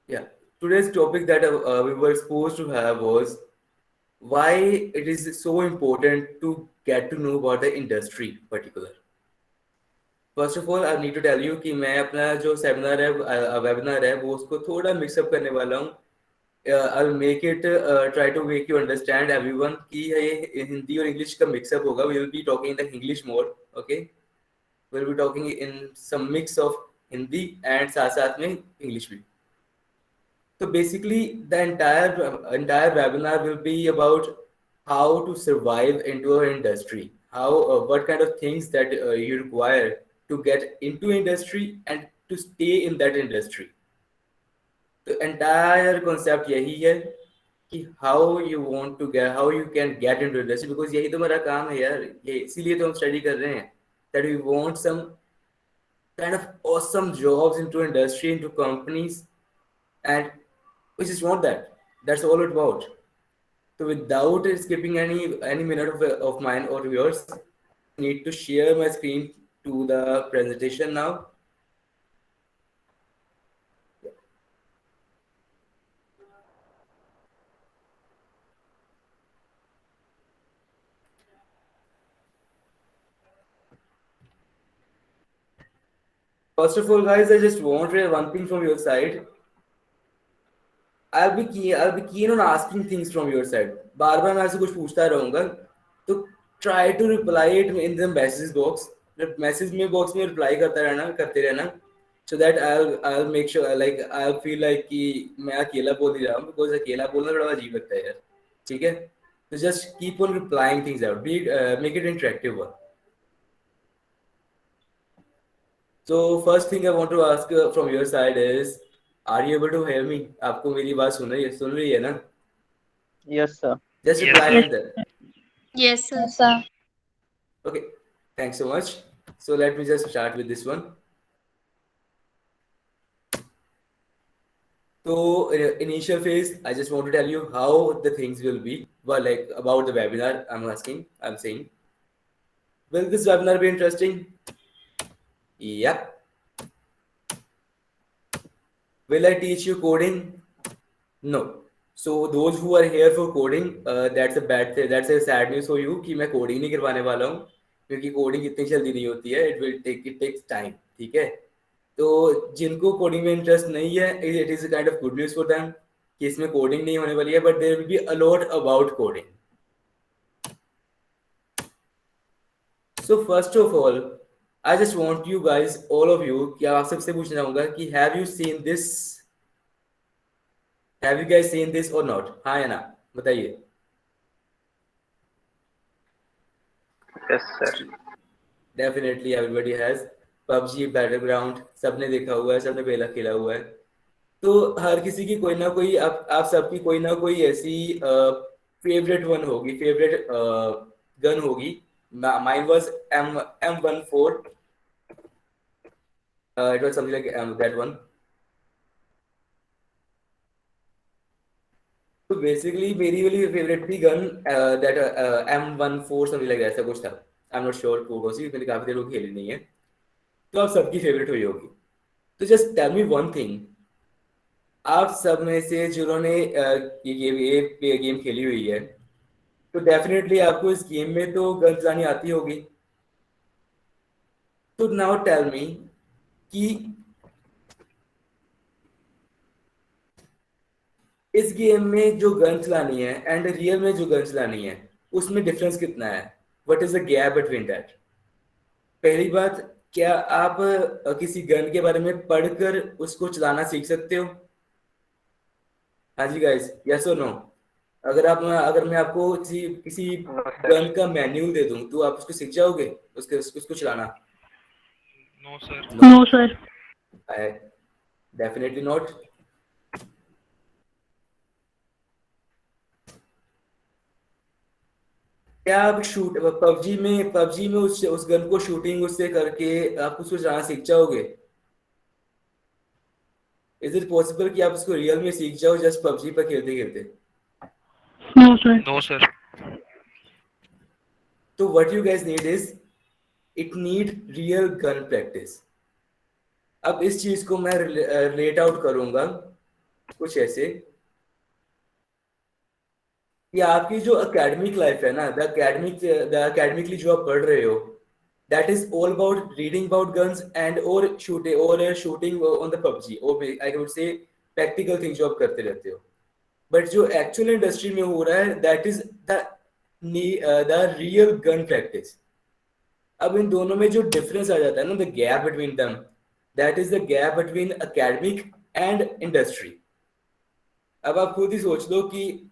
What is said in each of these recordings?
Yeah. Today's topic that we were supposed to have was why it is so important to get to know about the industry particular. First of all I need to tell you कि मैं अपना जो seminar है webinar है वो उसको थोड़ा mix up करने वाला हूँ I make it try to make you understand everyone कि ये हिंदी और इंग्लिश का मिक्सअप होगा we will be talking in the English mode okay we will be talking in some mix of Hindi and साथ साथ में इंग्लिश भी so basically, the entire webinar will be about how to survive into our industry, how what kind of things that you require to get into industry and to stay in that industry. The entire concept यही है कि how you want to get, how you can get into industry because यही तो मेरा काम है यार, ये इसीलिए तो हम स्टडी कर रहे हैं that we want some kind of awesome jobs into industry, into companies, and we just want that. That's all it's about. So without skipping any minute of mine or yours, need to share my screen to the presentation now. First of all, guys, I just want one thing from your side. I'll be keen on asking things from your side. बार बार मैं आपसे कुछ पूछता रहूंगा तो try to reply it in the message box. Message में box में reply करते रहना so that I'll make sure like I'll feel like कि मैं अकेला बोल नहीं रहा हूँ because अकेला बोलना थोड़ा अजीब लगता है यार ठीक है so just keep on replying things out make it interactive one. So first thing I want to ask from your side is, are you able to hear me? आपको मेरी बात सुन रही है ना? Yes, sir. Just Yes, reply sir. on that. Yes, sir. Yes, sir. Okay, thanks so much. So let me just start with this one. So initial phase, I just want to tell you how the things will be. Well, like about the webinar, I'm saying, will this webinar be interesting? Yep. Will I teach you coding? No. So those who are here for coding, that's a bad thing. That's a sad news for you कि मैं coding नहीं करवाने वाला हूँ क्योंकि coding इतनी जल्दी नहीं होती है. It takes time. ठीक है? तो जिनको कोडिंग में इंटरेस्ट नहीं है it is kind of good news for them कि इसमें कोडिंग नहीं होने वाली है but there will be a lot about coding. So first of all I just want you guys all of you कि आप सबसे पूछना चाहूंगा कि have you guys seen this और नॉट? हाँ या ना बताइए. Yes, sir. Definitely everybody has. PUBG battleground सबने देखा हुआ है, सबने पहला खेला हुआ है. तो हर किसी की कोई ना कोई आप सबकी कोई ना कोई ऐसी फेवरेट वन होगी, फेवरेट गन होगी. Mine was M14. It was something like that one. तो बेसिकली मेरी वाली फेवरेट थी gun that M14 something like ऐसा कुछ था. आई एम नॉट श्योर कौन सी, मैंने काफी देर को खेली नहीं है. तो आप सबकी फेवरेट हुई होगी. तो just tell me one thing, आप सब में से जिन्होंने ये गेम खेली हुई है तो डेफिनेटली आपको इस गेम में तो गन चलानी आती होगी. तो नाउ टेल मी कि इस गेम में जो गन चलानी है एंड रियल में जो गन चलानी है उसमें डिफरेंस कितना है? What is the gap between that? पहली बात, क्या आप किसी गन के बारे में पढ़कर उसको चलाना सीख सकते हो? हाँ जी गाइस, यस और नो? अगर मैं आपको किसी गन का मैन्युअल दे दूं तो आप उसको सीख जाओगे उसको चलाना? No, sir. No, sir. Definitely not. क्या आप पबजी में उस गन को शूटिंग उससे करके आप उसको चलाना सीख जाओगे? इज इट पॉसिबल कि आप उसको रियल में सीख जाओ जस्ट पबजी पर खेलते खेलते? No, sir. No, sir. तो what you guys need is it need real gun practice. अब इस चीज को मैं रिलेट आउट करूंगा कुछ ऐसे कि आपकी जो एकेडमिक लाइफ है ना, द एकेडमिकली जो आप पढ़ रहे हो, that is all about reading about guns and और शूटिंग ऑन द पबजी, और आई वुड से प्रैक्टिकल थिंग जो आप करते रहते हो। बट जो एक्चुअल इंडस्ट्री में हो रहा है, that is the real gun practice. अब इन दोनों में जो डिफरेंस आ जाता है ना, the gap between them, that is the gap between academic and industry. अब आप खुद ही सोच लो कि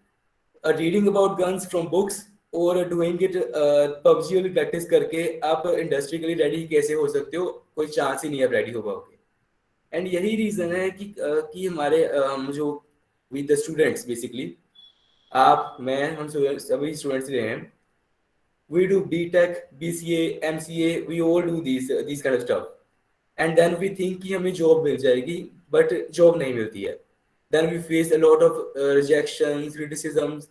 reading about guns from books और डूइंग इट पबजी वाली प्रैक्टिस करके आप इंडस्ट्री के लिए रेडी कैसे हो सकते हो? कोई चांस ही नहीं, आप रेडी हो पाओगे। एंड यही रीजन है कि हमारे हम जो विद द स्टूडेंट्स बेसिकली, आप, मैं, हम सभी स्टूडेंट्स रहे हैं, we do BTech, BCA, MCA, we all do these kind of stuff, and then we think कि हमें जॉब मिल जाएगी, but जॉब नहीं मिलती है। then we face a lot of rejections, criticisms।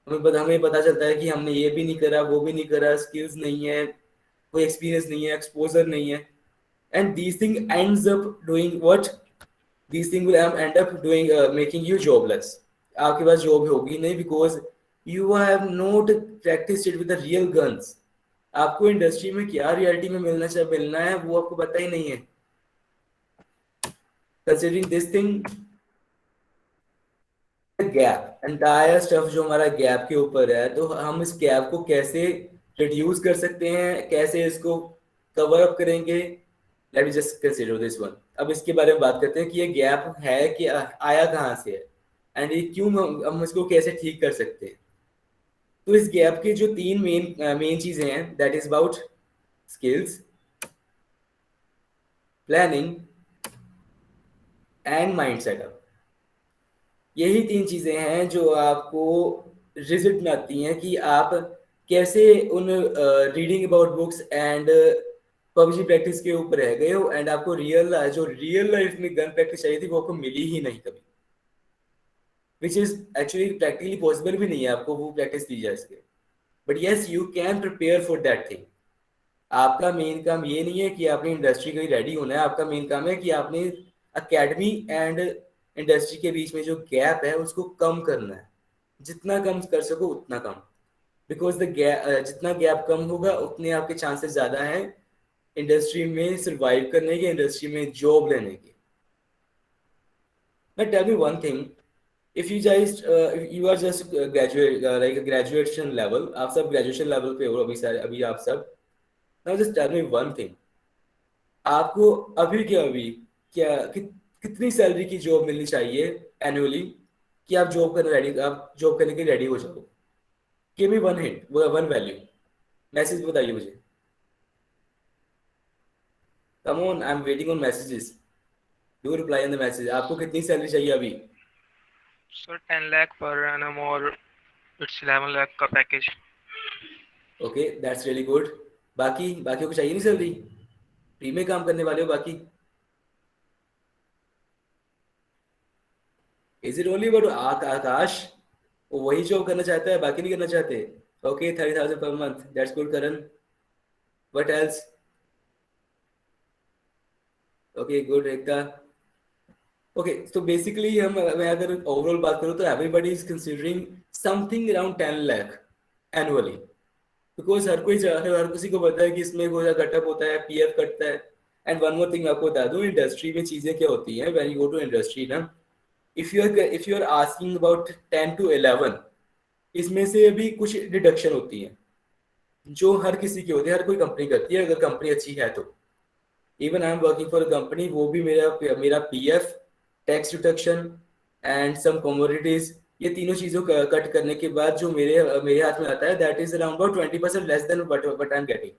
हमें पता चलता है कि हमने ये भी नहीं करा, वो भी नहीं करा, स्किल्स नहीं है, कोई एक्सपीरियंस नहीं है, एक्सपोजर नहीं है, and these thing ends up doing what? These things will end up doing making you jobless। आपके पास जॉब होगी नहीं, because you have not practiced it with the real guns। आपको इंडस्ट्री में क्या रियलिटी में मिलना है वो आपको पता ही नहीं है। Considering this thing, gap, entire stuff जो हमारा गैप के ऊपर है, तो हम इस गैप को कैसे रिड्यूस कर सकते हैं, कैसे इसको कवर अप करेंगे? Late me just consider this one. अब इसके बारे में बात करते हैं कि ये गैप है कि आया कहाँ से है, एंड ये क्यों, हम इसको कैसे ठीक कर सकते हैं। तो इस गैप के जो तीन मेन चीजें हैं, that is about skills, planning and mind setup. यही तीन चीजें हैं जो आपको रिजल्ट में आती हैं कि आप कैसे उन reading about books and PUBG practice के ऊपर रह गए हो, एंड आपको रियल लाइफ में गन प्रैक्टिस चाहिए थी वो आपको मिली ही नहीं कभी, which is actually practically possible भी नहीं है आपको वो प्रैक्टिस दी जाए इसके। But yes, you can prepare for that thing. आपका मेन काम ये नहीं है कि आपने इंडस्ट्री के लिए रेडी होना है, आपका मेन काम है कि आपने एकेडमी एंड इंडस्ट्री के बीच में जो गैप है उसको कम करना है, जितना कम कर सको उतना कम। बिकॉज द गैप, जितना गैप कम होगा उतने आपके चांसेस ज्यादा हैं इंडस्ट्री में सर्वाइव करने के, इंडस्ट्री में जॉब लेने के। Now tell me one thing, if you are just graduate, like a graduation level, आप सब graduation level पे हो अभी आप सब। Now just tell me one thing, आपको अभी कितनी सैलरी की जॉब मिलनी चाहिए एनुअली कि आप जॉब करने के रेडी हो जाओ? Give me one hint, one value, message बताइए मुझे। Come on, I am waiting on messages, do reply on the message. आपको कितनी सैलरी चाहिए अभी? सर 10 लाख पर एनम और इट्स 11 लाख का package. Okay, that's really good. बाकियों को चाहिए नहीं सैलरी? फ्री में काम करने वाले हो बाकी? इज इट ओनली अबाउट आकाश? वो वही जॉब करना चाहता है, बाकी नहीं करना चाहते? Okay, 30,000 per month, that's good. Karan, what else? Okay, good. Ekta, okay. तो बेसिकली मैं अगर ओवरऑल बात करूं तो everybody is considering something around 10 lakh annually, because हर किसी को पता है कि इसमें कोई कटअप होता है, पीएफ कटता है। एंड वन मोर थिंग आपको बता दूं, इंडस्ट्री में चीजें क्या होती हैं when you go to industry ना, if you are asking about 10 to 11, इसमें से भी कुछ डिडक्शन होती है जो हर किसी की होती है, हर कोई कंपनी करती है अगर कंपनी अच्छी है तो। Even I am working for a company, वो भी मेरा PF, tax deduction and some commodities, ये तीनों चीजों का कट करने के बाद जो मेरे हाथ में आता है, that is around about 20% less than what I am getting.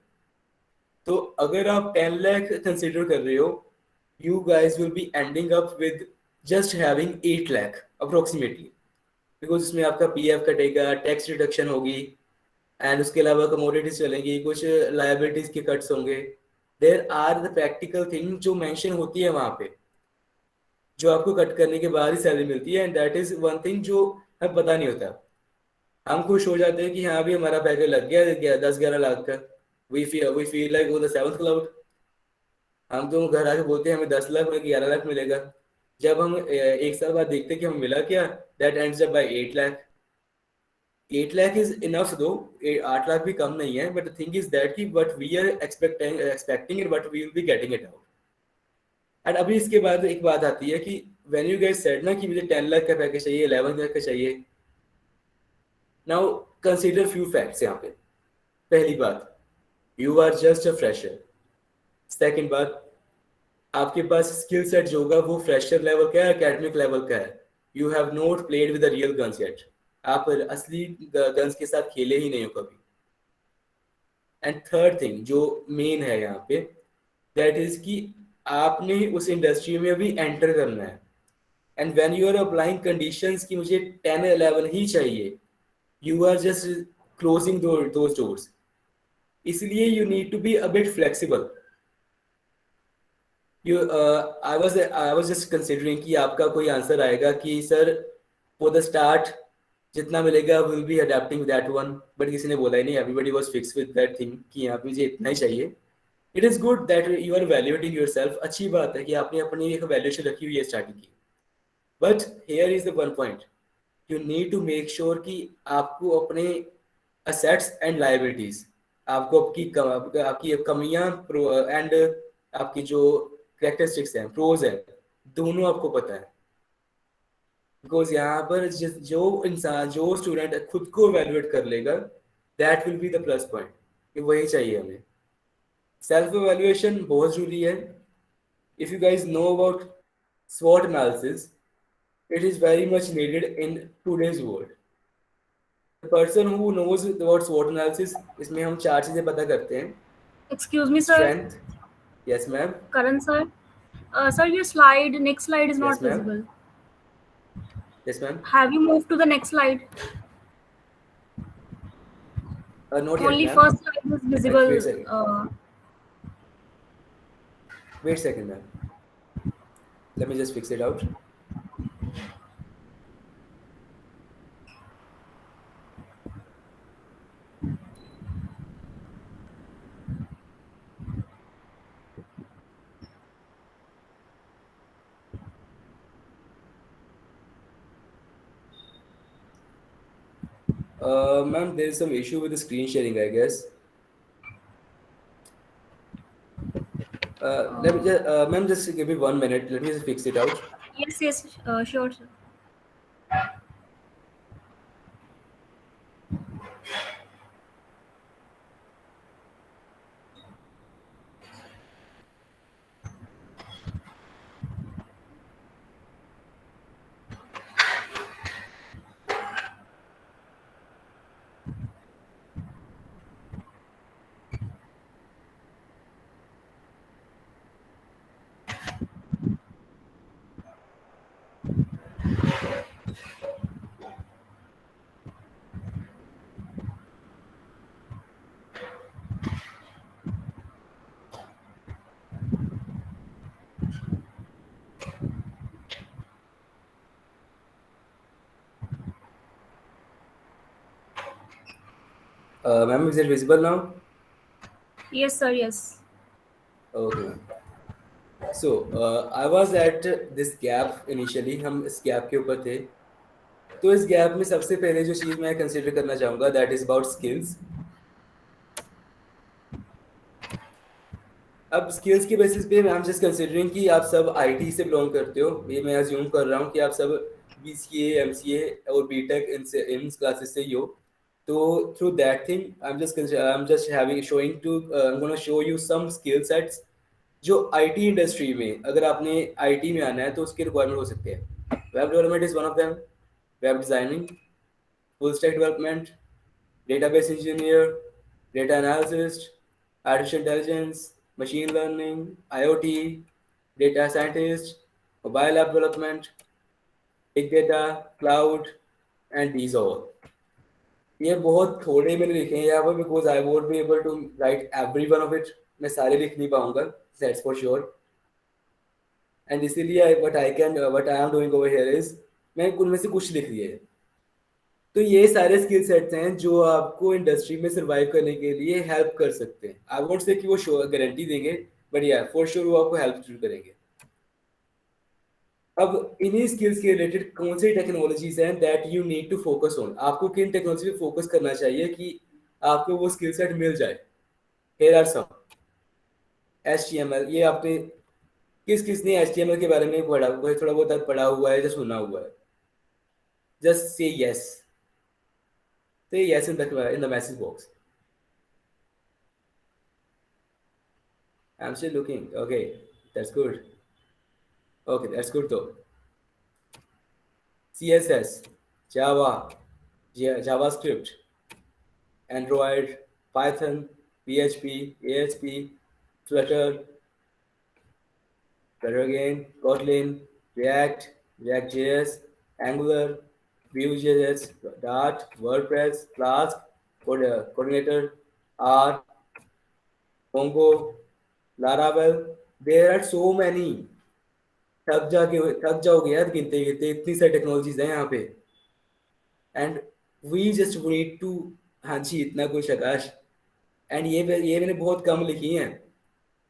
तो अगर आप 10 लाख कंसिडर कर रहे हो, you guys will be ending up with just having 8 lakh approximately, because इसमें आपका पीएफ कटेगा, टैक्स डिडक्शन होगी, एंड उसके अलावा कमोडिटीज चलेंगी, कुछ लायबिलिटीज के कट्स होंगे। There are the practical thing जो मेंशन होती है वहां पे, जो आपको कट करने के बाद ही सैलरी मिलती है, and that is one thing जो हमें पता नहीं होता। हम खुश हो जाते हैं कि हाँ भी हमारा पैकेज लग गया 10-11 लाख का, वी फील लाइक वो द सेवंथ क्लाउड। हम तो घर आके बोलते हैं हमें 10 लाख में 11 लाख मिलेगा, जब हम 1 साल बाद देखते हैं कि हमें मिला क्या, that ends up by 8 lakh. 8 lakh is enough दो, 8 लाख भी कम नहीं है, but the thing is that कि what we are expecting and what we will be getting it out. And अभी इसके बाद एक बात आती है कि व्हेन यू गाइस सेड ना कि मुझे 10 लाख का पैकेज चाहिए, 11 लाख का चाहिए, नाउ कंसीडर फ्यू फैक्ट्स यहाँ पे। पहली बात, you are just a fresher. Second बात, आपके पास स्किल सेट जो होगा वो फ्रेशर लेवल का है, एकेडमिक लेवल का है। You have not played with the real guns yet. आप असली गन्स के साथ खेले ही नहीं हो कभी। एंड थर्ड थिंग जो मेन है यहाँ पे, दैट इज कि आपने उस इंडस्ट्री में अभी एंटर करना है। And when you are applying conditions कि मुझे 10 11 ही चाहिए, you are just closing those doors. इसलिए you need to be a bit flexible. I was just considering कि आपका कोई आंसर आएगा कि सर फॉर द स्टार्ट जितना मिलेगा will be adapting that one, but किसी ने बोला ही नहीं, everybody was fix with that thing कि यहाँ पे मुझे इतना ही चाहिए। It is good that you are valuating yourself. अच्छी बात है कि आपने अपनी एक वैल्यूएशन रखी हुई है स्टार्टिंग की। But here is the one point, you need to make sure कि आपको अपने असेट्स एंड लायबिलिटीज, आपको आपकी कमियां एंड आपकी जो कैरेक्टरिस्टिक्स हैं, प्रोज हैं, दोनों आपको पता है। बिकॉज यहाँ पर जो इंसान, जो स्टूडेंट खुद को वैल्यूएट कर लेगा, that will be the plus point, कि वही चाहिए हमें। सेल्फ एवेल्युएशन बहुत जरूरी है। If you guys know about SWOT analysis, it is very much needed in today's world. The person who knows about SWOT analysis, इसमें हम 4 चीजें पता करते हैं। Excuse me, sir. Strength, yes ma'am, Karan, sir. Sir, your slide, next slide is yes not ma'am, visible. yes ma'am, Have you moved to the next slide? not yet Only ma'am, first slide is visible. wait a second. Wait a second ma'am, let me just fix it out. Ma'am, there is some issue with the screen sharing, I guess. Let me just, ma'am, just give me 1 minute. Let me just fix it out. Yes, yes, sure, sir. Ma'am, is it visible now? Yes, sir, yes. Okay. So, I was at this gap initially. हम इस gap के ऊपर थे। तो इस gap में सबसे पहले जो चीज़ मैं कंसिडर करना चाहूँगा, दैट इज अबाउट स्किल्स। अब स्किल्स के बेसिस पे आई एम जस्ट कंसिडरिंग कि आप सब आईटी से बिलोंग करते हो। ये मैं अज्यूम कर रहा हूँ कि आप सब BCA, MCA और BTech इन क्लासेस से ही हो। तो through that thing I am just having showing to I am gonna show you some skill sets जो आईटी इंडस्ट्री में, अगर आपने आईटी में आना है तो उसके रिक्वायरमेंट हो सकते हैं। Web development is one of them, web designing, full stack development, database engineer, data analyst, artificial intelligence, machine learning, IoT, data scientist, mobile app development, big data, cloud, and these all. ये बहुत थोड़े मैंने लिखे हैं यहाँ पर, because I won't be able to write every one of it. मैं सारे लिख नहीं पाऊंगा, दैट्स फॉर श्योर। एंड इसीलिए what I am doing over here is, मैं उनमें से कुछ लिख दिए। तो ये सारे स्किल सेट्स हैं जो आपको इंडस्ट्री में सर्वाइव करने के लिए हेल्प कर सकते हैं। आई वोंट से कि वो गारंटी देंगे, बट या फॉर श्योर वो आपको हेल्प जरूर करेंगे। अब इन्हीं स्किल्स के रिलेटेड कौन सी टेक्नोलॉजीज हैं that you need to focus on, आपको किन टेक्नोलॉजी पे फोकस करना चाहिए कि आपको वो स्किल सेट मिल जाए। Here are some. HTML, ये आपने किसने HTML के बारे में पढ़ा, कोई थोड़ा बहुत पढ़ा हुआ है या सुना हुआ है? Just say yes, say yes in the message box. I'm still looking. Okay, that's good. Okay, that's good though. CSS, Java, JavaScript, Android, Python, PHP, ASP, Flutter, Flutter again, Kotlin, React, React.js, Angular, Vue.js, Dart, WordPress, Flask, Coordinator, R, Mongo, Laravel. There are so many. थक जाओगे यार गिनते गिनते, इतनी सारी technologies हैं यहाँ पे। And we just need to, हाँ जी इतना कुछ आकाश। एंड ये मैंने बहुत कम लिखी हैं।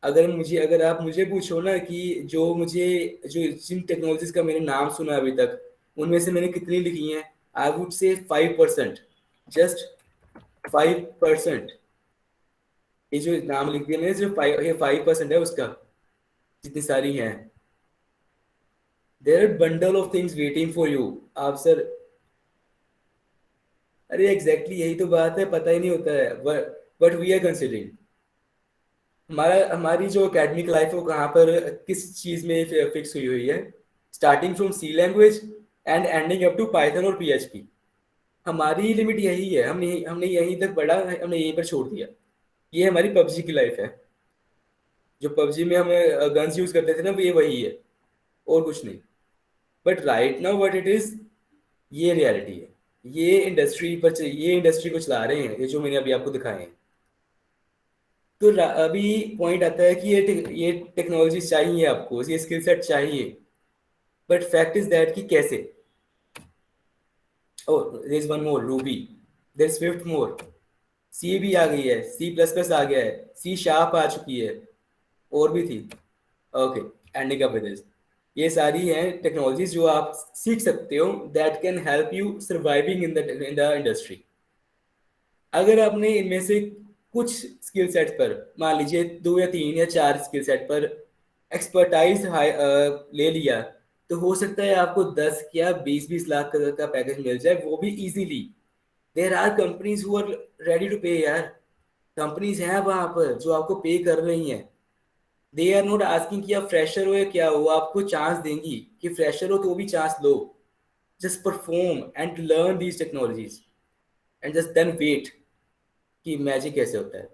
अगर आप मुझे पूछो ना कि जो जिन टेक्नोलॉजीज का मैंने नाम सुना अभी तक, उनमें से मैंने कितनी लिखी हैं, आई वुड से 5%, जस्ट 5%। ये जो नाम लिख दिया मैंने, सिर्फ 5% है उसका, जितनी सारी हैं। There are bundle of things waiting for you. आप सर, अरे एग्जैक्टली यही तो बात है, पता ही नहीं होता है बट वी आर कंसिडरिंग। हमारी जो एकेडमिक लाइफ है वो कहाँ पर किस चीज़ में फिक्स हुई है, starting from C language and ending up to Python और PHP। हमारी लिमिट यही है, हमने यहीं तक पढ़ा, हमने यहीं पर छोड़ दिया। ये हमारी पबजी की लाइफ है। जो पबजी में हम गन्स यूज़ करते थे ना, वो ये वही है और कुछ नहीं। But right now what it is, ये रियलिटी है। ये इंडस्ट्री को चला रहे हैं, ये जो मैंने अभी आपको दिखाए हैं। तो अभी पॉइंट आता है कि ये टेक्नोलॉजी चाहिए आपको, ये स्किल सेट चाहिए, बट फैक्ट इज दैट कि कैसे। Oh there is one more, Ruby, there is Swift more, C भी आ गई है, C++ आ गया है, C# आ चुकी है, और भी थी। Okay, ending up with this, ये सारी हैं टेक्नोलॉजीज जो आप सीख सकते हो that can help you surviving in the industry. अगर आपने इनमें से कुछ स्किल सेट पर, मान लीजिए 2 या 3 या 4 स्किल सेट पर एक्सपर्टाइज ले लिया, तो हो सकता है आपको 10 या 20 लाख का पैकेज मिल जाए, वो भी easily. There are companies who are ready to pay यार। कंपनीज हैं वहां पर जो आपको पे कर रही हैं। दे आर नॉट आस्किंग कि आप फ्रेशर हो या क्या हो, आपको चांस देंगी कि फ्रेशर हो तो भी चांस लो। Just perform and learn these technologies and just then wait कि मैजिक कैसे होता है।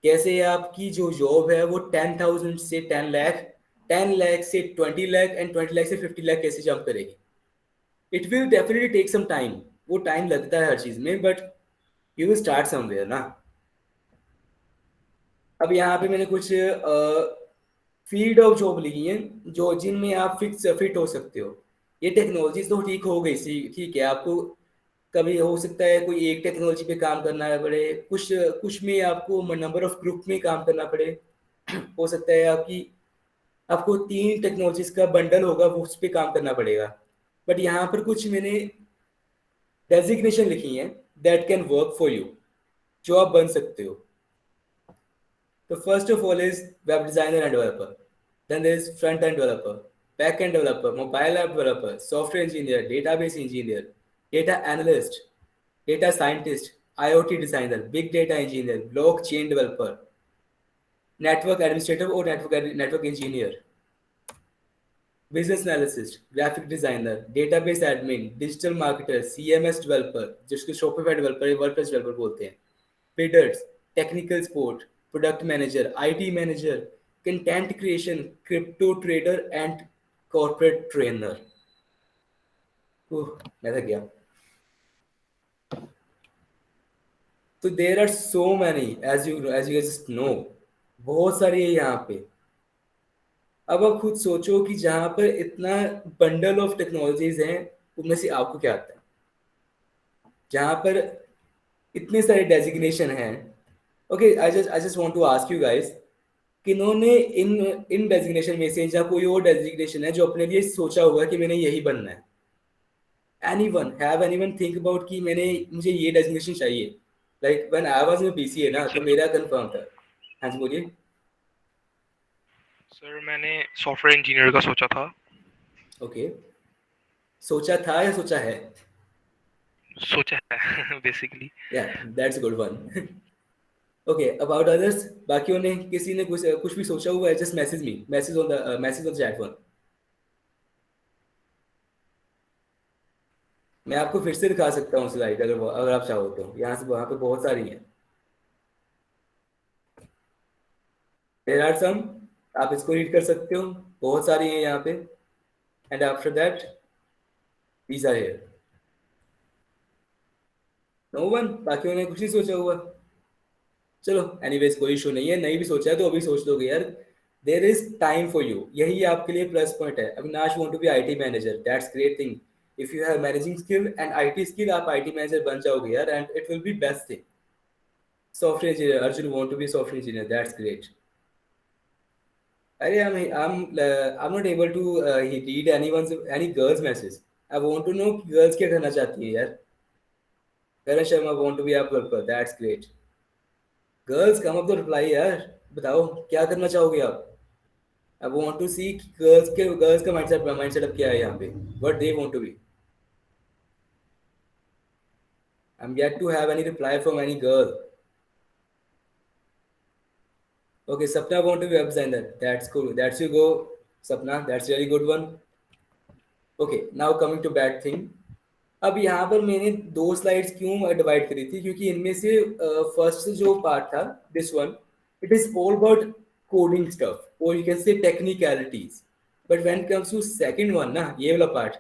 कैसे आपकी जो जॉब है वो 10,000 से 10 लाख, 10 लाख से 20 लाख एंड 20 लाख से 50 लाख कैसे जंप करेगी। It will definitely take some time, वो टाइम लगता है हर चीज में, but you will start somewhere ना। अब यहाँ पे मैंने कुछ फील्ड ऑफ जॉब लिखी हैं जो जिनमें आप फिट हो सकते हो। ये टेक्नोलॉजी तो ठीक हो गई, ठीक है, आपको कभी हो सकता है कोई एक टेक्नोलॉजी पे काम करना पड़े, कुछ में आपको नंबर ऑफ ग्रुप में काम करना पड़े। हो सकता है आपको 3 टेक्नोलॉजीज का बंडल होगा, वो उस पर काम करना पड़ेगा। बट यहाँ पर कुछ मैंने डेजिग्नेशन लिखी हैं that can work for you, जो आप बन सकते हो। तो first of all is web designer and developer, then there is front end developer, back end developer, mobile app developer, software engineer, database engineer, data analyst, data scientist, IoT designer, big data engineer, blockchain developer, network administrator और network engineer, business analyst, graphic designer, database admin, digital marketer, CMS developer, जिसको Shopify developer, WordPress developer बोलते हैं, builders, technical support, product manager, IT manager, content creation, crypto trader and corporate trainer. मैं थक गया। तो there are so many, as you just know, बहुत सारी है यहाँ पे। अब आप खुद सोचो कि जहाँ पर इतना बंडल ऑफ टेक्नोलॉजीज हैं, उनमें से आपको क्या आता है? जहाँ पर इतने सारे डेजिग्नेशन हैं। Okay, I just want to ask you guys, किन्होंने इन इन डेजिग्नेशन में से या कोई और डेजिग्नेशन है जो अपने लिए सोचा हुआ है कि मैंने यही बनना है? एनीवन थिंक अबाउट कि मैंने मुझे ये डेजिग्नेशन चाहिए? Like when I was in BCA ना, तो मेरा कंफर्म था। हाँ जी बोलिए। सर मैंने सॉफ्टवेयर इंजीनियर का सोचा था। ओके, सोचा था या सोचा है? सोचा है बेसिकली। या that's good one. Okay, about others, बाकियों ने किसी ने कुछ भी सोचा हुआ है? Just message on chat one. मैं आपको फिर से दिखा सकता हूँ स्लाइड, अगर आप चाहो तो। यहाँ से वहाँ पे बहुत सारी हैं। देयर आर सम, आप इसको रीड कर सकते हो, बहुत सारी हैं यहाँ पे। And after that these are here. No one, बाकियों ने कुछ नहीं सोचा हुआ। चलो एनीवेज, कोई इशू नहीं है, नहीं भी सोचा है तो अभी सोच लोगे यार। There is time for you, यही आपके लिए प्लस पॉइंट है। Avinash want to be IT manager, that's great thing. If you have managing skill and IT skill, आप आईटी मैनेजर बन जाओगे यार, and it will be best thing. Software engineer, Arjun want to be software engineer, that's great. अरे I'm not able to read any girls message. I want to know girls क्या करना चाहती हैं यार। करण Sharma want to be a helper, that's great. Girls come up the reply यार, बताओ क्या करना चाहोगे आप? I want to see girls का mindset अब क्या है यहाँ पे, what they want to be. I'm yet to have any reply from any girl. Okay, Sapna want to be web designer, that's cool. That's you go, Sapna, that's really good one. Okay, now coming to bad thing. अब यहाँ पर मैंने दो slides क्यों divide करी थी, क्योंकि इनमें से फर्स्ट जो पार्ट था, this one, it is all about coding stuff और you can say technicalities. But when comes to second one ना, ये वाला पार्ट,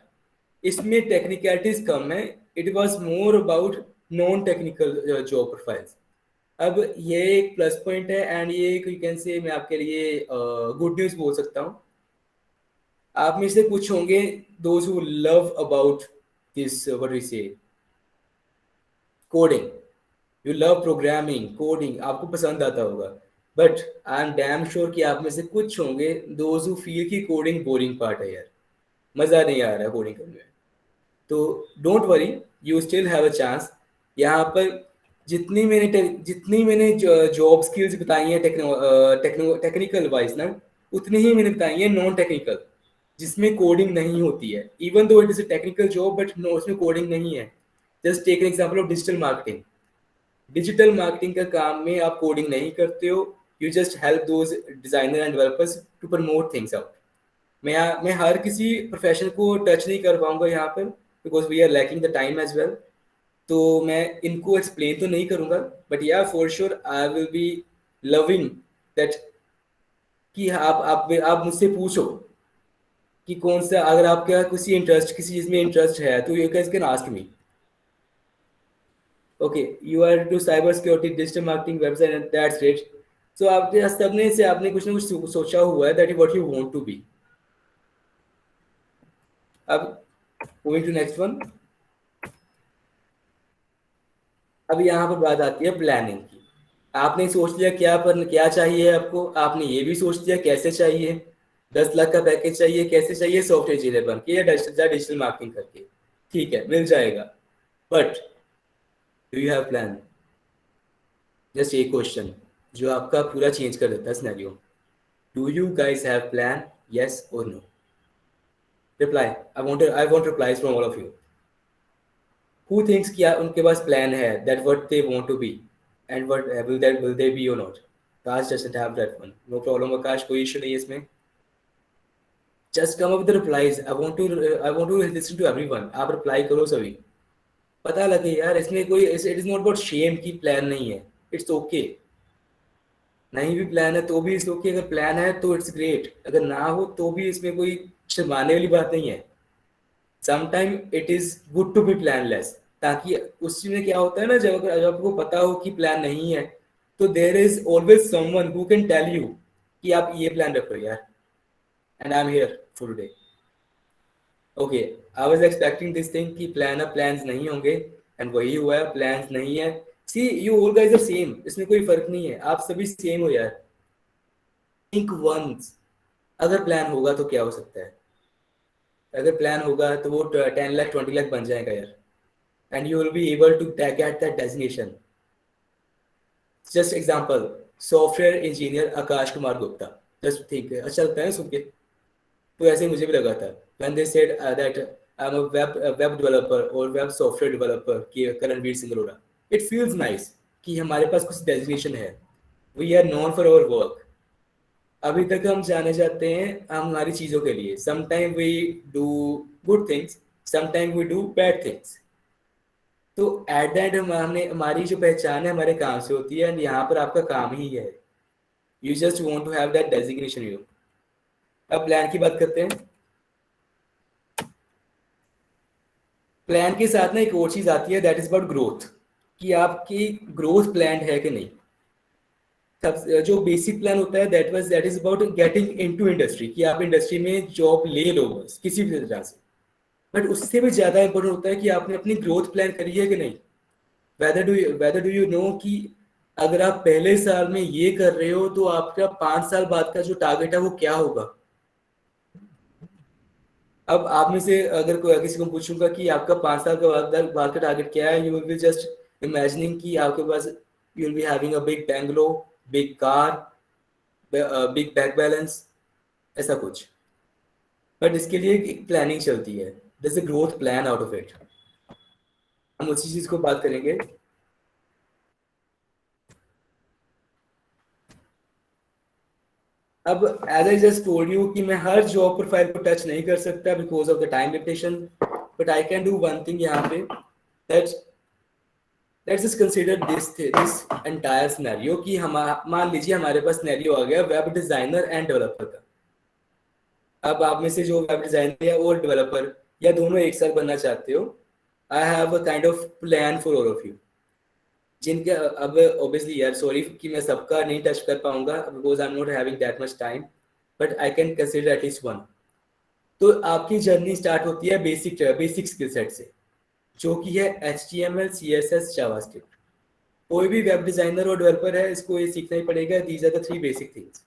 इसमें टेक्निकलिटीज कम है। It was more about non technical job profiles. अब ये एक प्लस पॉइंट है एंड ये यू कैन से मैं आपके लिए गुड न्यूज बोल सकता हूँ। आप में से कुछ होंगे those who love about this what we say coding, you love programming, coding आपको पसंद आता होगा। But I am damn sure कि आप में से कुछ होंगे those who feel कि कोडिंग बोरिंग पार्ट है यार, मजा नहीं आ रहा कोडिंग करने में। तो don't worry, you still have a chance. यहाँ पर जितनी मैंने जॉब स्किल्स बताई हैं टेक्निकल वाइज ना, उतनी ही मैंने बताई हैं नॉन टेक्निकल, जिसमें कोडिंग नहीं होती है। Even though it is a technical job but no, उसमें कोडिंग नहीं है। Just take an example of digital marketing. Digital marketing का काम में आप कोडिंग नहीं करते हो, you just help those designer and developers to promote things out. मैं हर किसी प्रोफेशन को टच नहीं कर पाऊंगा यहाँ पर, because we are lacking the time as well. तो मैं इनको एक्सप्लेन तो नहीं करूंगा, but yeah for sure I will be loving that कि आप मुझसे पूछो कि कौन सा, अगर आपका किसी चीज में इंटरेस्ट है तो you can ask me. Okay, you are to cyber security, digital marketing, website, that's great. So आपके सबने से आपने कुछ ना कुछ सोचा हुआ है, that is what you want to be. अब मूविंग टू नेक्स्ट वन। अब यहाँ पर बात आती है प्लानिंग की। आपने सोच लिया क्या चाहिए आपको, आपने ये भी सोच लिया कैसे चाहिए, 10 लाख का पैकेज चाहिए, कैसे चाहिए, सॉफ्टवेयर इंजीनियर बन के या डिजिटल मार्केटिंग करके, ठीक है मिल जाएगा। But do you have plan? Just एक क्वेश्चन जो आपका पूरा चेंज कर देता है scenario. Do you guys have plan, yes और no? Reply, I want replies from all of you. Who thinks कि उनके पास प्लान है, that what they want to be and what will they be or not? Akash doesn't have that one. No problem Akash, कोई issue नहीं है इसमें। Just come up with the replies. I want to listen to everyone. आप reply करो सभी, पता लगे यार। इसमें कोई it is not about shame कि प्लान नहीं है, इट्स ओके। नहीं भी प्लान है तो भी इट्स ओके, अगर प्लान है तो इट्स ग्रेट, अगर ना हो तो भी इसमें कोई शर्माने वाली बात नहीं है। Sometime it is good to be planless, ताकि उसमें क्या होता है ना, जब आपको पता हो कि प्लान नहीं है तो there is always someone who can tell you कि आप ये प्लान रखो यार, and I am here for today. Okay, I was expecting this thing कि प्लान्स नहीं होंगे, एंड वही हुआ है, प्लान्स नहीं है। See you all guys are same, इसमें कोई फर्क नहीं है, आप सभी सेम हो यार। थिंक वंस, अगर प्लान होगा तो क्या हो सकता है? अगर प्लान होगा तो वो 10 लाख 20 लाख बन जाएगा यार, and you will be able to get that designation. Just example, software engineer Akash Kumar Gupta. Just think, अच्छा लगता है ना सुन के? तो ऐसे ही मुझे भी लगा था when they said that I'm a web developer or web software developer कि Karanvir Singh Arora. It feels nice कि हमारे पास कुछ डेजिग्नेशन है. We are known for our work. अभी तक हम जाने जाते हैं हम हमारी चीज़ों के लिए. Sometimes we do good things, sometimes we do bad things. तो एट द एंड हमने हमारी जो पहचान है हमारे काम से होती है, एंड यहाँ पर आपका काम ही है. You just want to have that designation. You अब प्लान की बात करते हैं. प्लान के साथ ना एक और चीज आती है, दैट इज अबाउट ग्रोथ, कि आपकी ग्रोथ प्लान है कि नहीं. जो बेसिक प्लान होता है that is about getting into industry, कि आप इंडस्ट्री में जॉब ले लो बस किसी भी तरह से. बट उससे भी ज्यादा इंपॉर्टेंट होता है कि आपने अपनी ग्रोथ प्लान करी है कि नहीं. वेदर डू यू नो कि अगर आप पहले साल में ये कर रहे हो तो आपका 5 साल बाद का जो टारगेट है वो क्या होगा. अब आप में से अगर कोई किसी को पूछूंगा कि आपका 5 साल का बाद का टारगेट क्या है, you will be just imagining कि आपके पास you will be having a big bungalow, big car, big bank balance, ऐसा कुछ. बट इसके लिए एक प्लानिंग चलती है, this a growth plan out of it. हम उसी चीज को बात करेंगे. अब as I just told you कि मैं हर जॉब प्रोफाइल को टच नहीं कर सकता because of the time limitation, but I can do one thing यहाँ पे, that let's just consider this entire scenario कि हम मान लीजिए हमारे पास सिनेरियो आ गया वेब डिजाइनर एंड डेवलपर का. अब आप में से जो वेब डिजाइनर या और डेवलपर या दोनों एक साथ बनना चाहते हो, I have a kind of plan for all of you. जिनके अब ऑब्वियसली यार सॉरी कि मैं सबका नहीं टच कर पाऊंगा because I am not having that much time, but I can consider at least one. तो आपकी जर्नी स्टार्ट होती है बेसिक स्किल सेट से, जो कि है HTML, CSS, जावास्क्रिप्ट. कोई भी वेब डिजाइनर और डेवलपर है इसको ये सीखना ही पड़ेगा. These are the 3 basic things.